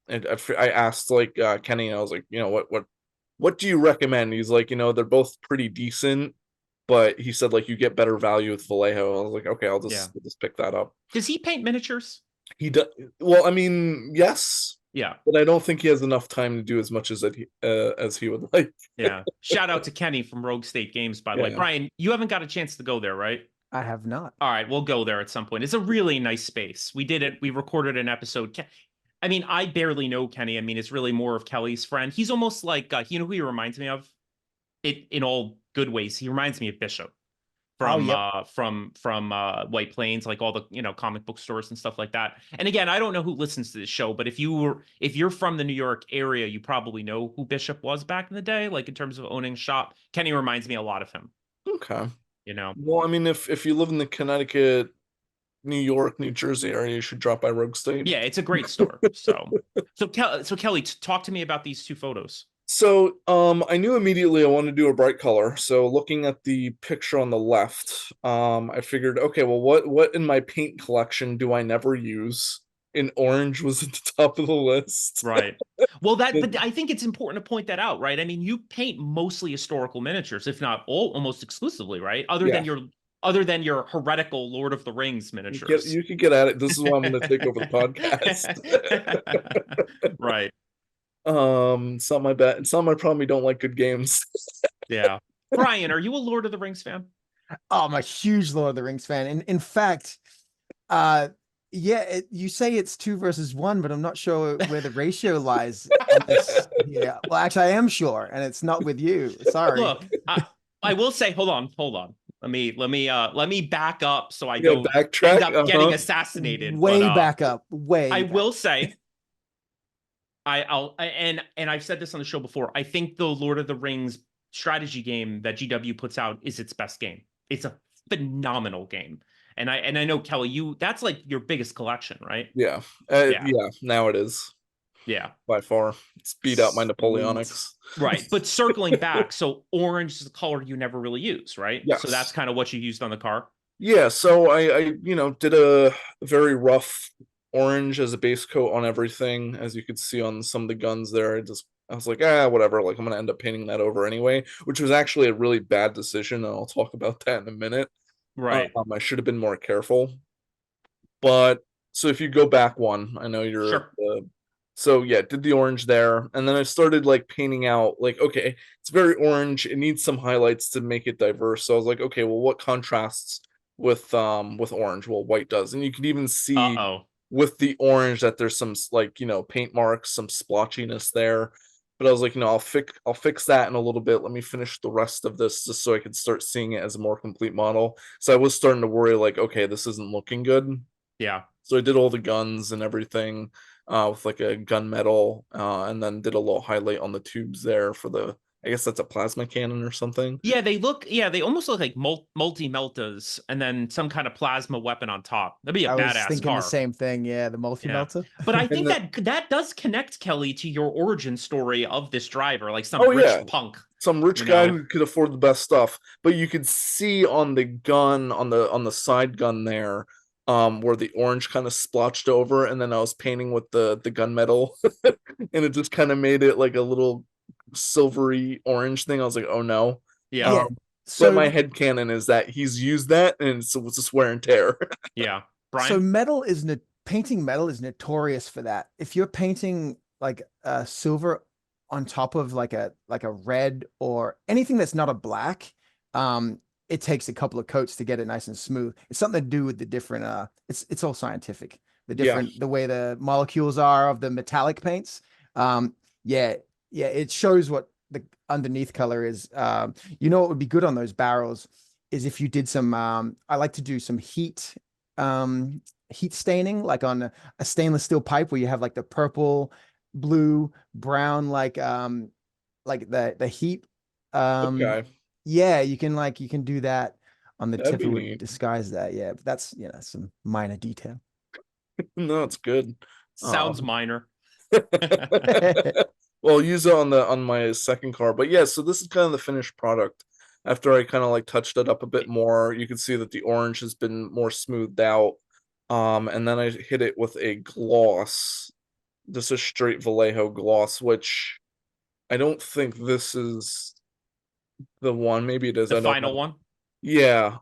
and I asked like Kenny, and I was like, what do you recommend? He's like, they're both pretty decent, but he said like you get better value with Vallejo. I was like, okay, I'll just pick that up. Does he paint miniatures? He does. Well, I mean, yes, Yeah. but I don't think he has enough time to do as much as he would like. Yeah. Shout out to Kenny from Rogue State Games, by the way. Yeah. Brian, you haven't got a chance to go there, right? I have not. All right, we'll go there at some point. It's a really nice space. We did it. We recorded an episode. I mean, I barely know Kenny. I mean, it's really more of Kelly's friend. He's almost like, you know who he reminds me of? It in all good ways. He reminds me of Bishop from yep. from White Plains, like all the comic book stores and stuff like that. And again, I don't know who listens to this show, but if you're from the New York area, you probably know who Bishop was back in the day, like in terms of owning shop. Kenny reminds me a lot of him. Okay. Well, I mean, if you live in the Connecticut, New York, New Jersey area, you should drop by Rogue State. Yeah, it's a great store. So Kelly, talk to me about these two photos. So I knew immediately I wanted to do a bright color. So looking at the picture on the left, I figured, okay, well, what in my paint collection do I never use? And orange was at the top of the list. Right. Well, but I think it's important to point that out, right? I mean, you paint mostly historical miniatures, if not almost exclusively, right? Other than your heretical Lord of the Rings miniatures. You could get at it. This is why I'm going to take over the podcast. Right. It's not my bad. It's not my problem. You don't like good games. Yeah. Brian, are you a Lord of the Rings fan? Oh, I'm a huge Lord of the Rings fan. And in fact, yeah, you say it's 2 versus 1, but I'm not sure where the ratio lies on this. Yeah. Well, actually, I am sure, and it's not with you. Sorry. Look, I will say, hold on. Let me back up so I don't backtrack. end up getting assassinated. Way back up. I will say, and I've said this on the show before. I think the Lord of the Rings strategy game that GW puts out is its best game. It's a phenomenal game. And I know, Kelly, that's like your biggest collection, right? Yeah. Now it is. Yeah. By far. It's beat out my Napoleonics. Right. But circling back, so orange is the color you never really use, right? Yes. So that's kind of what you used on the car? Yeah, so I did a very rough orange as a base coat on everything. As you could see on some of the guns there, I was like, whatever, like I'm gonna end up painting that over anyway, which was actually a really bad decision, and I'll talk about that in a minute. Right. I should have been more careful. But so if you go back one, I know you're sure. So yeah, did the orange there, and then I started like painting out like, okay, it's very orange, it needs some highlights to make it diverse. So I was like, okay, well, what contrasts with orange? Well, white does. And you can even see with the orange that there's some like paint marks, some splotchiness there. But I was like, I'll fix that in a little bit. Let me finish the rest of this just so I can start seeing it as a more complete model. So I was starting to worry like, okay, this isn't looking good. Yeah. So I did all the guns and everything with like a gunmetal, and then did a little highlight on the tubes there for I guess that's a plasma cannon or something. Yeah, they almost look like multi-meltas and then some kind of plasma weapon on top. That'd be a badass car. I was thinking the same thing. Yeah, the multi-melta. Yeah. But I think that does connect, Kelly, to your origin story of this driver, like some rich punk. Some rich guy who could afford the best stuff. But you could see on the gun, on the side gun there, where the orange kind of splotched over, and then I was painting with the gunmetal, and it just kind of made it like a little silvery orange thing. I was like, oh no. Yeah. So my headcanon is that he's used that, and so it's just wear and tear. Yeah. Brian? So painting metal is notorious for that. If you're painting like silver on top of like a red or anything that's not a black, it takes a couple of coats to get it nice and smooth. It's something to do with the different it's all scientific. The way the molecules are of the metallic paints. It shows what the underneath color is. What would be good on those barrels is if you did some I like to do some heat staining, like on a stainless steel pipe where you have like the purple blue, brown, like the heat. Okay, Yeah, you can do that on the that'd tip. It be would neat. disguise that. Yeah, but that's, some minor detail. No, it's good. Sounds minor. Well, I'll use it on my second car, but yeah. So this is kind of the finished product. After I kind of like touched it up a bit more, you can see that the orange has been more smoothed out. And then I hit it with a gloss, just a straight Vallejo gloss, which I don't think this is the one. Maybe it is. The I don't final know. one. Yeah.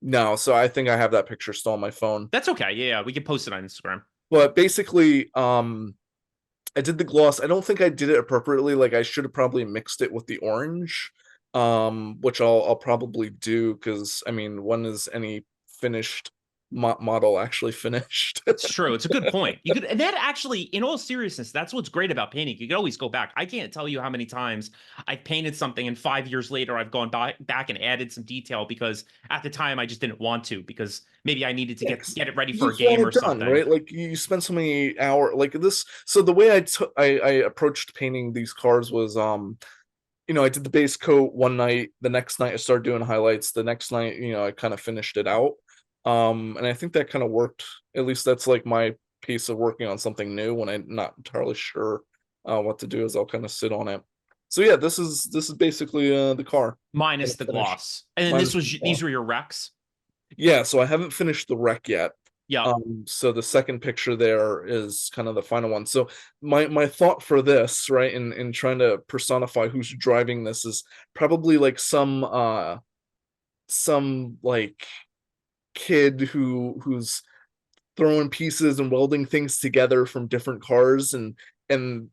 No. So I think I have that picture still on my phone. That's okay. Yeah, we can post it on Instagram. But basically, I did the gloss. I don't think I did it appropriately. Like I should have probably mixed it with the orange, which I'll probably do because I mean, when is any finished model actually finished? It's true. It's a good point. You could, and that actually, in all seriousness, that's what's great about painting. You could always go back. I can't tell you how many times I've painted something and 5 years later I've gone back and added some detail because at the time I just didn't want to because maybe I needed to get it ready You for a just want game it or done, something. right? Like you spend so many hours like this. So the way I approached painting these cars was I did the base coat one night. The next night I started doing highlights. The next night, I kind of finished it out. And I think that kind of worked. At least that's like my piece of working on something new when I'm not entirely sure what to do is I'll kind of sit on it. So yeah, this is basically the car. Minus the Finished. gloss. And then Minus the these gloss. were your wrecks. Yeah, so I haven't finished the wreck yet. Yeah. So the second picture there is kind of the final one. So my thought for this, right, in trying to personify who's driving this is probably like some like kid who's throwing pieces and welding things together from different cars and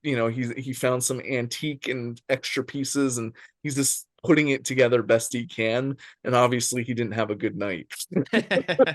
he found some antique and extra pieces and he's just putting it together best he can, and obviously he didn't have a good night.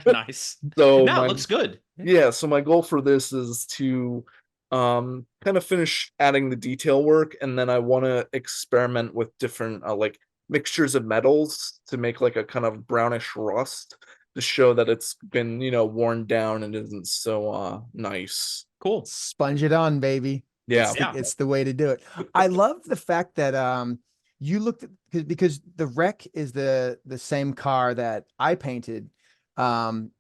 Nice. So No, it looks good. yeah, so my goal for this is to kind of finish adding the detail work, and then I want to experiment with different like mixtures of metals to make like a kind of brownish rust to show that it's been worn down and isn't so nice. Cool. Sponge it on, baby. Yeah. It's the way to do it. I love the fact that you looked at because the wreck is the same car that I painted,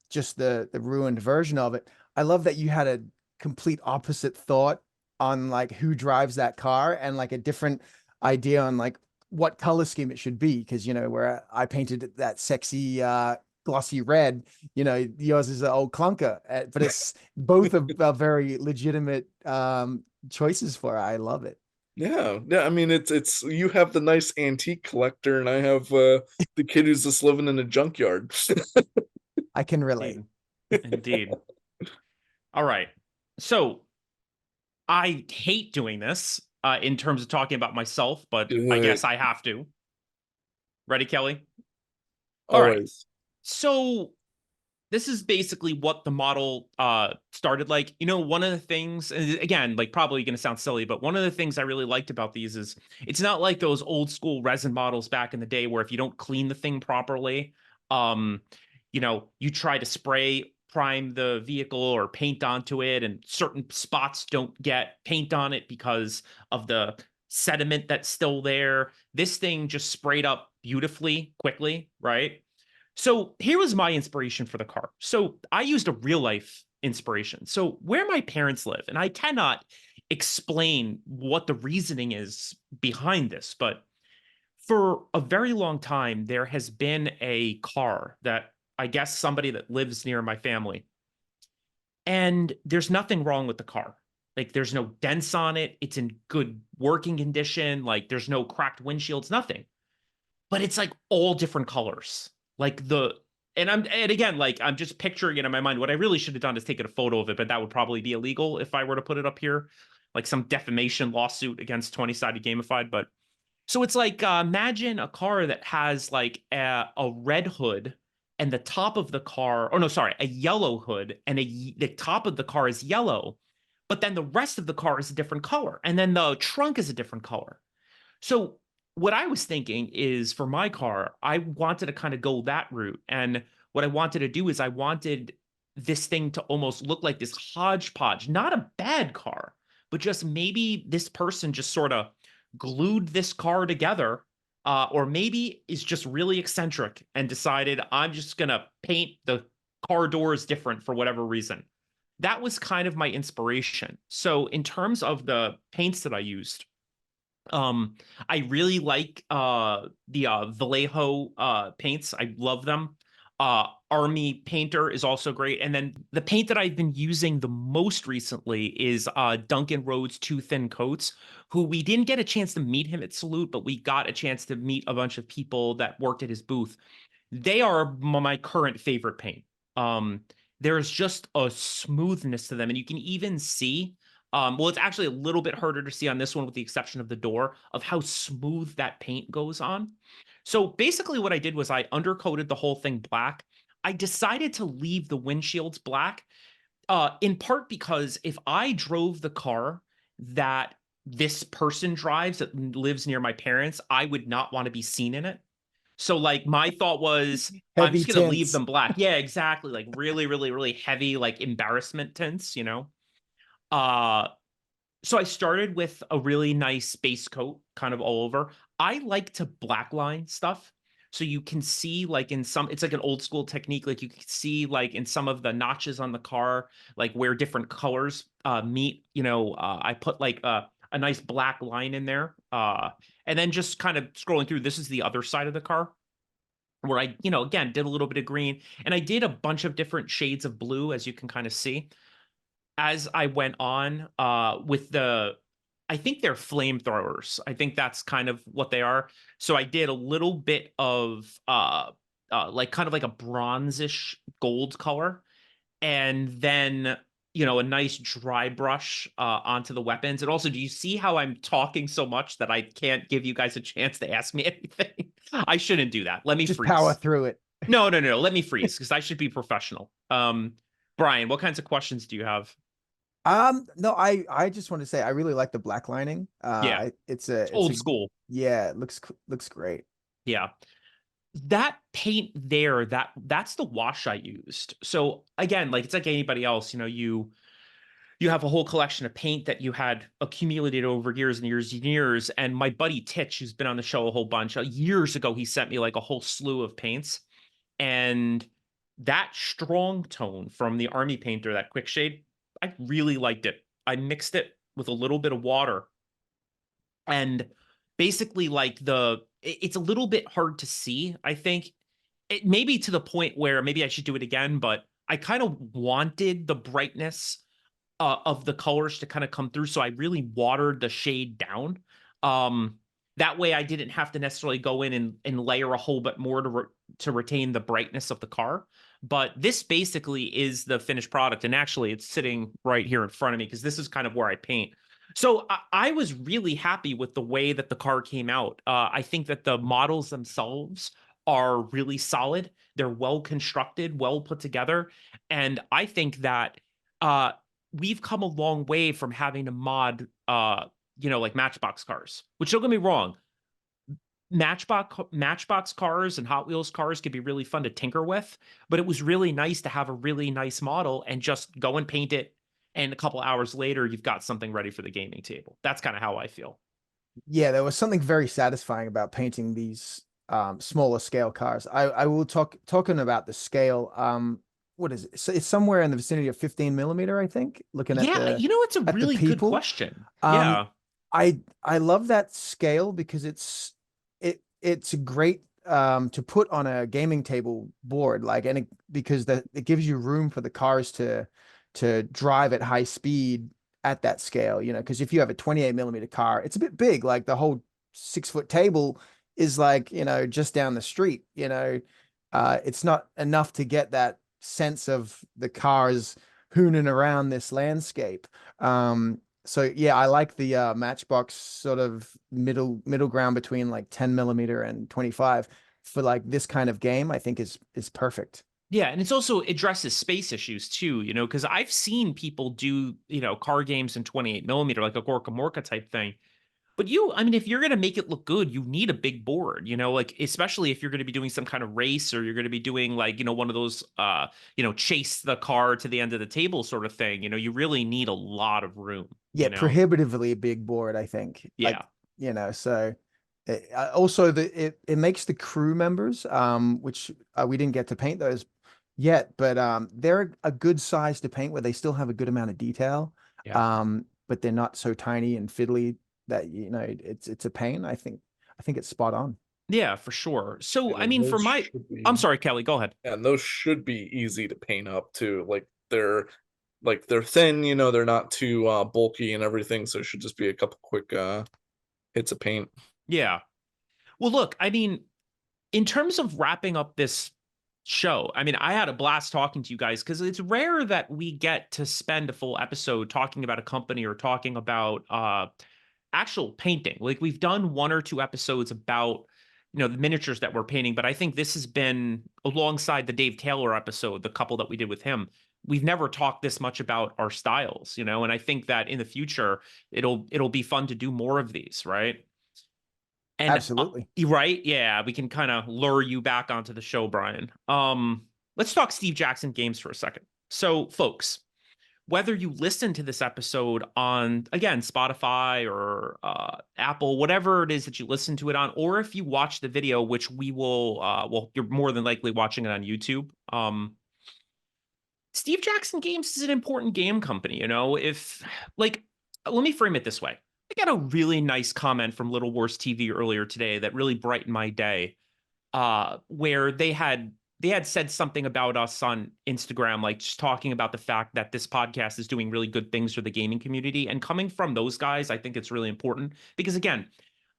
just the ruined version of it. I love that you had a complete opposite thought on like who drives that car and like a different idea on like what color scheme it should be. Because where I painted that sexy glossy red, yours is an old clunker, but it's both are very legitimate choices for it. I love it. Yeah, I mean it's you have the nice antique collector and I have the kid who's just living in a junkyard. I can relate. Indeed. All right. So I hate doing this in terms of talking about myself, but I guess I have to. Ready, Kelly? All right. Always. So this is basically what the model started like. One of the things, and again, like probably going to sound silly, but one of the things I really liked about these is it's not like those old school resin models back in the day where if you don't clean the thing properly, you try to spray prime the vehicle or paint onto it and certain spots don't get paint on it because of the sediment that's still there. This thing just sprayed up beautifully, quickly, right? So here was my inspiration for the car. So I used a real life inspiration. So where my parents live, and I cannot explain what the reasoning is behind this, but for a very long time, there has been a car that I guess somebody that lives near my family, and there's nothing wrong with the car. Like there's no dents on it. It's in good working condition. Like there's no cracked windshields, nothing. But it's like all different colors. And again, like I'm just picturing it in my mind. What I really should have done is taken a photo of it, but that would probably be illegal if I were to put it up here, like some defamation lawsuit against 20-sided gamified. But so it's like imagine a car that has like a red hood and the top of the car, oh no, sorry, a yellow hood and the top of the car is yellow, but then the rest of the car is a different color, and then the trunk is a different color. So what I was thinking is for my car, I wanted to kind of go that route. And what I wanted to do is I wanted this thing to almost look like this hodgepodge, not a bad car, but just maybe this person just sort of glued this car together, or maybe is just really eccentric and decided, I'm just going to paint the car doors different for whatever reason. That was kind of my inspiration. So in terms of the paints that I used, I really like the Vallejo paints. I love them. Army Painter is also great. And then the paint that I've been using the most recently is Duncan Rhodes Two Thin Coats, who we didn't get a chance to meet him at Salute, but we got a chance to meet a bunch of people that worked at his booth. They are my current favorite paint. There's just a smoothness to them, and you can even see, well, it's actually a little bit harder to see on this one with the exception of the door, of how smooth that paint goes on. So basically what I did was I undercoated the whole thing black. I decided to leave the windshields black, in part because if I drove the car that this person drives that lives near my parents, I would not want to be seen in it. So like my thought was, I'm Heavy just going to leave tints. them black. Yeah, exactly. Like really, really, really heavy, like embarrassment tints, you know? So I started with a really nice base coat kind of all over. I like to blackline stuff. So you can see like in some, it's like an old school technique. Like you can see like in some of the notches on the car, like where different colors meet, you know, I put like a nice black line in there. And then just kind of scrolling through, this is the other side of the car where I, you know, again, did a little bit of green and I did a bunch of different shades of blue, as you can kind of see. As I went on with I think they're flamethrowers. I think that's kind of what they are. So I did a little bit of like kind of like a bronzish gold color, and then you know a nice dry brush onto the weapons. And also, do you see how I'm talking so much that I can't give you guys a chance to ask me anything? I shouldn't do that. Let me Just freeze. power through it. No, no, no. Let me freeze because I should be professional. Brian, what kinds of questions do you have? No, I just want to say I really like the black lining. Yeah, It's it's a old school. yeah, it looks great. Yeah. That paint there, that's the wash I used. So again, like it's like anybody else, you know, you have a whole collection of paint that you had accumulated over years and years and years. And my buddy Titch, who's been on the show a whole bunch, years ago, he sent me like a whole slew of paints. And that strong tone from the Army Painter, that quick shade, I really liked it. I mixed it with a little bit of water, and basically like it's a little bit hard to see. I think it maybe to the point where maybe I should do it again, but I kind of wanted the brightness of the colors to kind of come through, so I really watered the shade down. um that way I didn't have to necessarily go in and layer a whole bit more to retain the brightness of the car. But this basically is the finished product, and actually it's sitting right here in front of me because this is kind of where I paint. So I was really happy with the way that the car came out. I think that the models themselves are really solid. They're well constructed, well put together. And I think that we've come a long way from having to mod, you know, like Matchbox cars, which don't get me wrong. Matchbox cars and Hot Wheels cars could be really fun to tinker with, but it was really nice to have a really nice model and just go and paint it, and a couple hours later you've got something ready for the gaming table. That's kind of how I feel. Yeah, there was something very satisfying about painting these smaller scale cars. I will talking about the scale. What is it? So it's somewhere in the vicinity of 15 millimeter, I think. Looking at Yeah, the you know, it's a really good people. question. Um, Yeah. I love that scale because it's great to put on a gaming table board, like, and because it gives you room for the cars to drive at high speed at that scale, you know, because if you have a 28 millimeter car, it's a bit big, like the whole 6 foot table is like, you know, just down the street, you know, it's not enough to get that sense of the cars hooning around this landscape. So yeah, I like the Matchbox sort of middle ground between like 10 millimeter and 25 for like this kind of game. I think is perfect. Yeah, and it's also addresses space issues too, you know, because I've seen people do, you know, car games in 28 millimeter, like a Gorka Morka type thing, But I mean, if you're going to make it look good, you need a big board, like especially if you're going to be doing some kind of race or you're going to be doing like, one of those, chase the car to the end of the table sort of thing. You really need a lot of room, Yeah, prohibitively big board, I think. Yeah. So also it makes the crew members, which we didn't get to paint those yet, but they're a good size to paint where they still have a good amount of detail. Yeah. But they're not so tiny and fiddly that it's a pain. I think it's spot on. Yeah, for sure. So, I And mean, those should I'm be, sorry, Kelly, go ahead. and those should be easy to paint up too. They're thin, they're not too bulky and everything, so it should just be a couple quick hits of paint. Yeah. Well, look, I mean, in terms of wrapping up this show, I mean, I had a blast talking to you guys because it's rare that we get to spend a full episode talking about a company or talking about actual painting. Like we've done 1 or 2 episodes about the miniatures that we're painting, but I think this has been alongside the Dave Taylor episode, the couple that we did with him. We've never talked this much about our styles, and I think that in the future it'll be fun to do more of these, right? And Absolutely. right, yeah, we can kind of lure you back onto the show, Brian. Let's talk Steve Jackson Games for a second. So, folks, whether you listen to this episode on, again, Spotify or Apple, whatever it is that you listen to it on, or if you watch the video, which we will, well, you're more than likely watching it on YouTube. Steve Jackson Games is an important game company, if like, let me frame it this way. I got a really nice comment from Little Wars TV earlier today that really brightened my day, where they had said something about us on Instagram, like just talking about the fact that this podcast is doing really good things for the gaming community. And coming from those guys, I think it's really important because, again,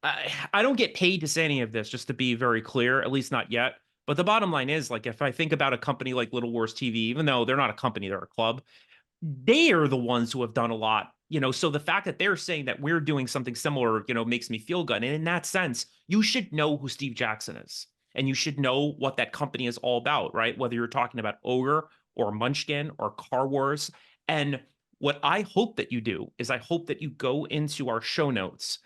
I don't get paid to say any of this, just to be very clear, at least not yet. But the bottom line is, like, if I think about a company like Little Wars TV, even though they're not a company, they're a club, they are the ones who have done a lot, so the fact that they're saying that we're doing something similar, makes me feel good. And in that sense, you should know who Steve Jackson is and you should know what that company is all about, right? Whether you're talking about Ogre or Munchkin or CarWars. And what I hope that you do is I hope that you go into our show notes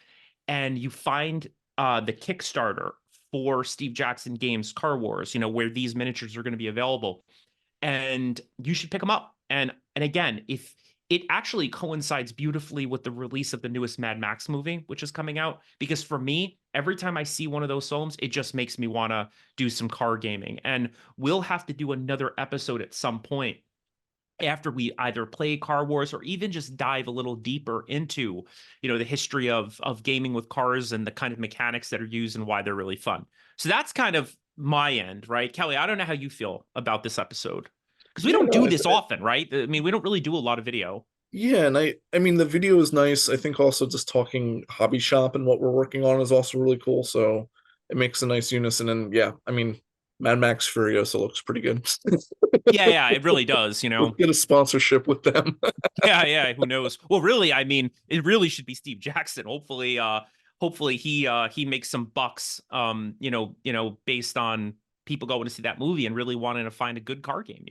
and you find the Kickstarter for Steve Jackson Games CarWars, where these miniatures are going to be available. And you should pick them up. And again, if it actually coincides beautifully with the release of the newest Mad Max movie, which is coming out, because for me, every time I see one of those films, it just makes me want to do some car gaming. And we'll have to do another episode at some point after we either play Car Wars or even just dive a little deeper into, the history of gaming with cars and the kind of mechanics that are used and why they're really fun. So that's kind of my end, right? Kelly, I don't know how you feel about this episode because we don't do this often, right? I mean, we don't really do a lot of video. Yeah, and I mean the video is nice. I think also just talking hobby shop and what we're working on is also really cool. So it makes a nice unison. And yeah, I mean Mad Max Furiosa looks pretty good. Yeah, it really does, We'll get a sponsorship with them. Yeah, who knows? Well, really, I mean, it really should be Steve Jackson. Hopefully he makes some bucks, based on people going to see that movie and really wanting to find a good car game,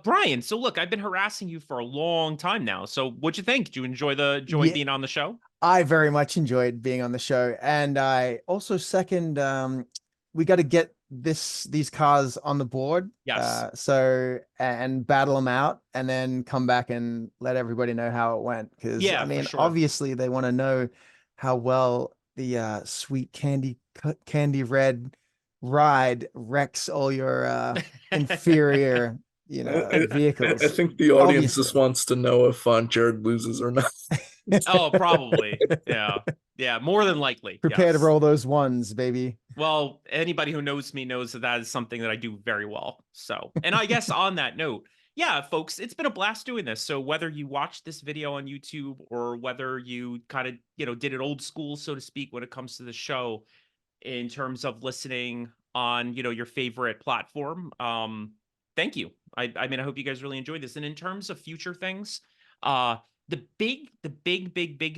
Brian, so look, I've been harassing you for a long time now. So what'd you think? Did you enjoy being on the show? I very much enjoyed being on the show. And I also second, we got to get these cars on the board. Yes. And battle them out and then come back and let everybody know how it went. Because yeah, I mean, sure. obviously they want to know how well the sweet candy red ride wrecks all your inferior vehicles. I think the audience just wants to know if Jared loses or not. Oh, probably. Yeah, more than likely. Prepare to roll those ones, baby. Well, anybody who knows me knows that is something that I do very well. So, and I guess on that note, yeah, folks, it's been a blast doing this. So whether you watched this video on YouTube or whether you kind of, did it old school, so to speak, when it comes to the show in terms of listening on, your favorite platform, thank you. I mean, I hope you guys really enjoyed this. And in terms of future things, the big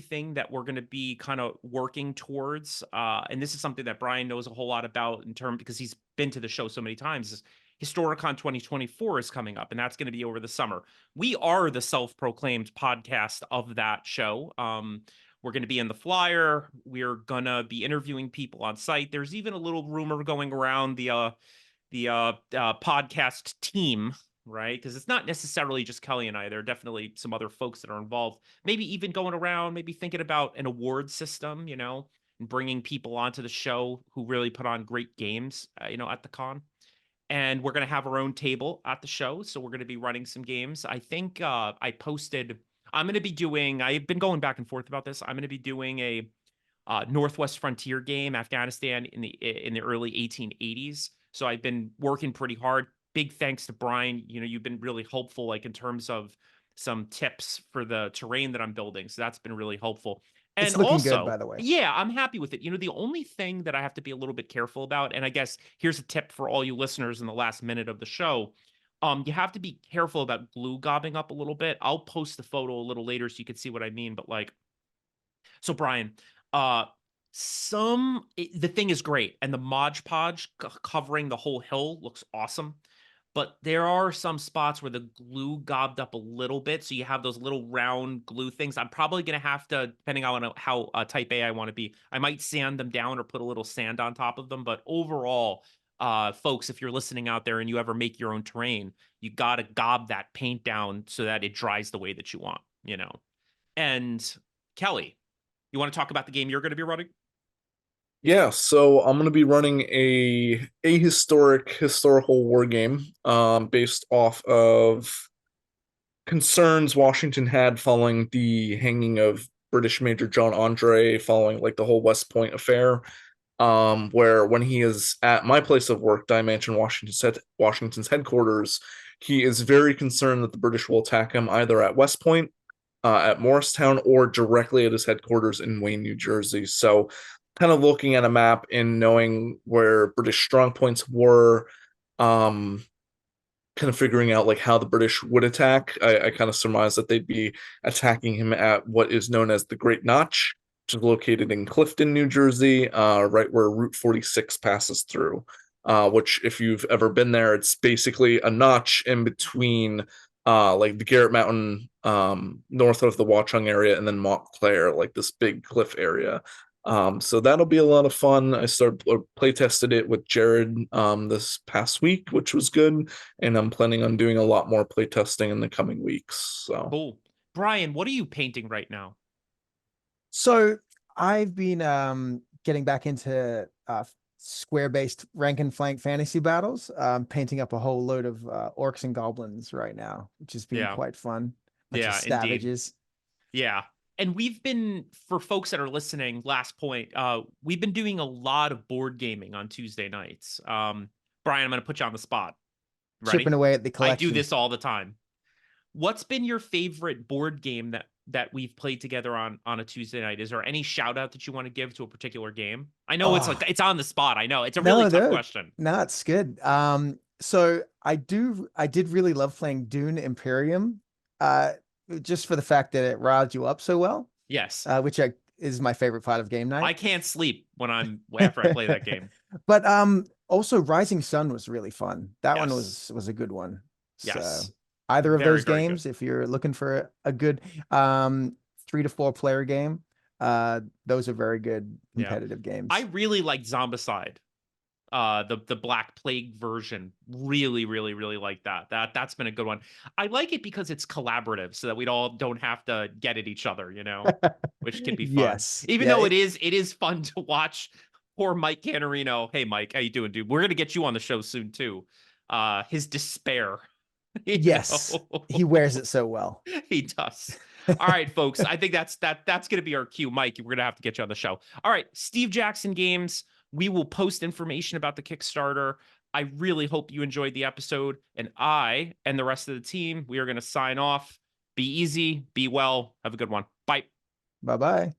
thing that we're going to be kind of working towards, and this is something that Brian knows a whole lot about because he's been to the show so many times, is Historicon 2024 is coming up, and that's going to be over the summer. We are the self-proclaimed podcast of that show. We're going to be in the flyer. We're going to be interviewing people on site. There's even a little rumor going around the podcast team, right? Because it's not necessarily just Kelly and I. There are definitely some other folks that are involved. Maybe even going around, maybe thinking about an award system, you know, and bringing people onto the show who really put on great games, you know, at the con. And we're going to have our own table at the show. So we're going to be running some games. I think I posted, I'm going to be doing, I've been going back and forth about this. I'm going to be doing a Northwest Frontier game, Afghanistan in the early 1880s. So I've been working pretty hard. Big thanks to Brian. You know, you've been really helpful, like in terms of some tips for the terrain that I'm building. So that's been really helpful. It's And looking good, also, by the way. yeah, I'm happy with it. You know, the only thing that I have to be a little bit careful about, and I guess here's a tip for all you listeners in the last minute of the show. You have to be careful about glue gobbing up a little bit. I'll post the photo a little later so you can see what I mean. But like, so Brian, uh, the thing is great, and the Mod Podge covering the whole hill looks awesome. But there are some spots where the glue gobbed up a little bit, so you have those little round glue things. I'm probably gonna have to, depending on how type A I want to be, I might sand them down or put a little sand on top of them. But overall, folks, if you're listening out there and you ever make your own terrain, you gotta gob that paint down so that it dries the way that you want, you know. And Kelly, you want to talk about the game you're going to be running? Yeah, so I'm gonna be running a historical war game, based off of concerns Washington had following the hanging of British Major John Andre, following like the whole West Point affair. Where when he is at my place of work, Dimension Washington's headquarters, he is very concerned that the British will attack him either at West Point, at Morristown, or directly at his headquarters in Wayne, New Jersey. So, kind of looking at a map and knowing where British strong points were, um, kind of figuring out like how the British would attack. I kind of surmise that they'd be attacking him at what is known as the Great Notch, which is located in Clifton, New Jersey, right where Route 46 passes through. Which, if you've ever been there, it's basically a notch in between like the Garrett Mountain, north of the Watchung area, and then Montclair, like this big cliff area. So that'll be a lot of fun. I started play tested it with Jared this past week, which was good, and I'm planning on doing a lot more play testing in the coming weeks. So Cool. Brian, what are you painting right now? So I've been getting back into square-based rank and flank fantasy battles, painting up a whole load of orcs and goblins right now, which has been quite fun. Bunch of savages. Yeah. And we've been, for folks that are listening, last point, we've been doing a lot of board gaming on Tuesday nights. Brian, I'm going to put you on the spot. Ready? Chipping away at the collection. I do this all the time. What's been your favorite board game that we've played together on a Tuesday night? Is there any shout out that you want to give to a particular game? I know it's like, it's on the spot. I know it's a really tough question. No, it's good. So I did really love playing Dune Imperium, just for the fact that it riled you up so well. Yes. Which is my favorite part of game night. I can't sleep after I play that game. But also Rising Sun was really fun. That one was a good one. Yes. So either of those games, if you're looking for a good 3 to 4 player game, those are very good competitive games. I really like Zombicide. The Black Plague version. Really, really, really like that. That's been a good one. I like it because it's collaborative, so that we all don't have to get at each other, you know, which can be fun. Yes. Even though it is fun to watch poor Mike Canarino. Hey Mike, how you doing, dude? We're gonna get you on the show soon too. His despair. Yes. He wears it so well. He does. All right, folks. I think that's gonna be our cue. Mike, we're gonna have to get you on the show. All right, Steve Jackson Games. We will post information about the Kickstarter. I really hope you enjoyed the episode. And I and the rest of the team, we are going to sign off. Be easy, be well. Have a good one. Bye. Bye-bye.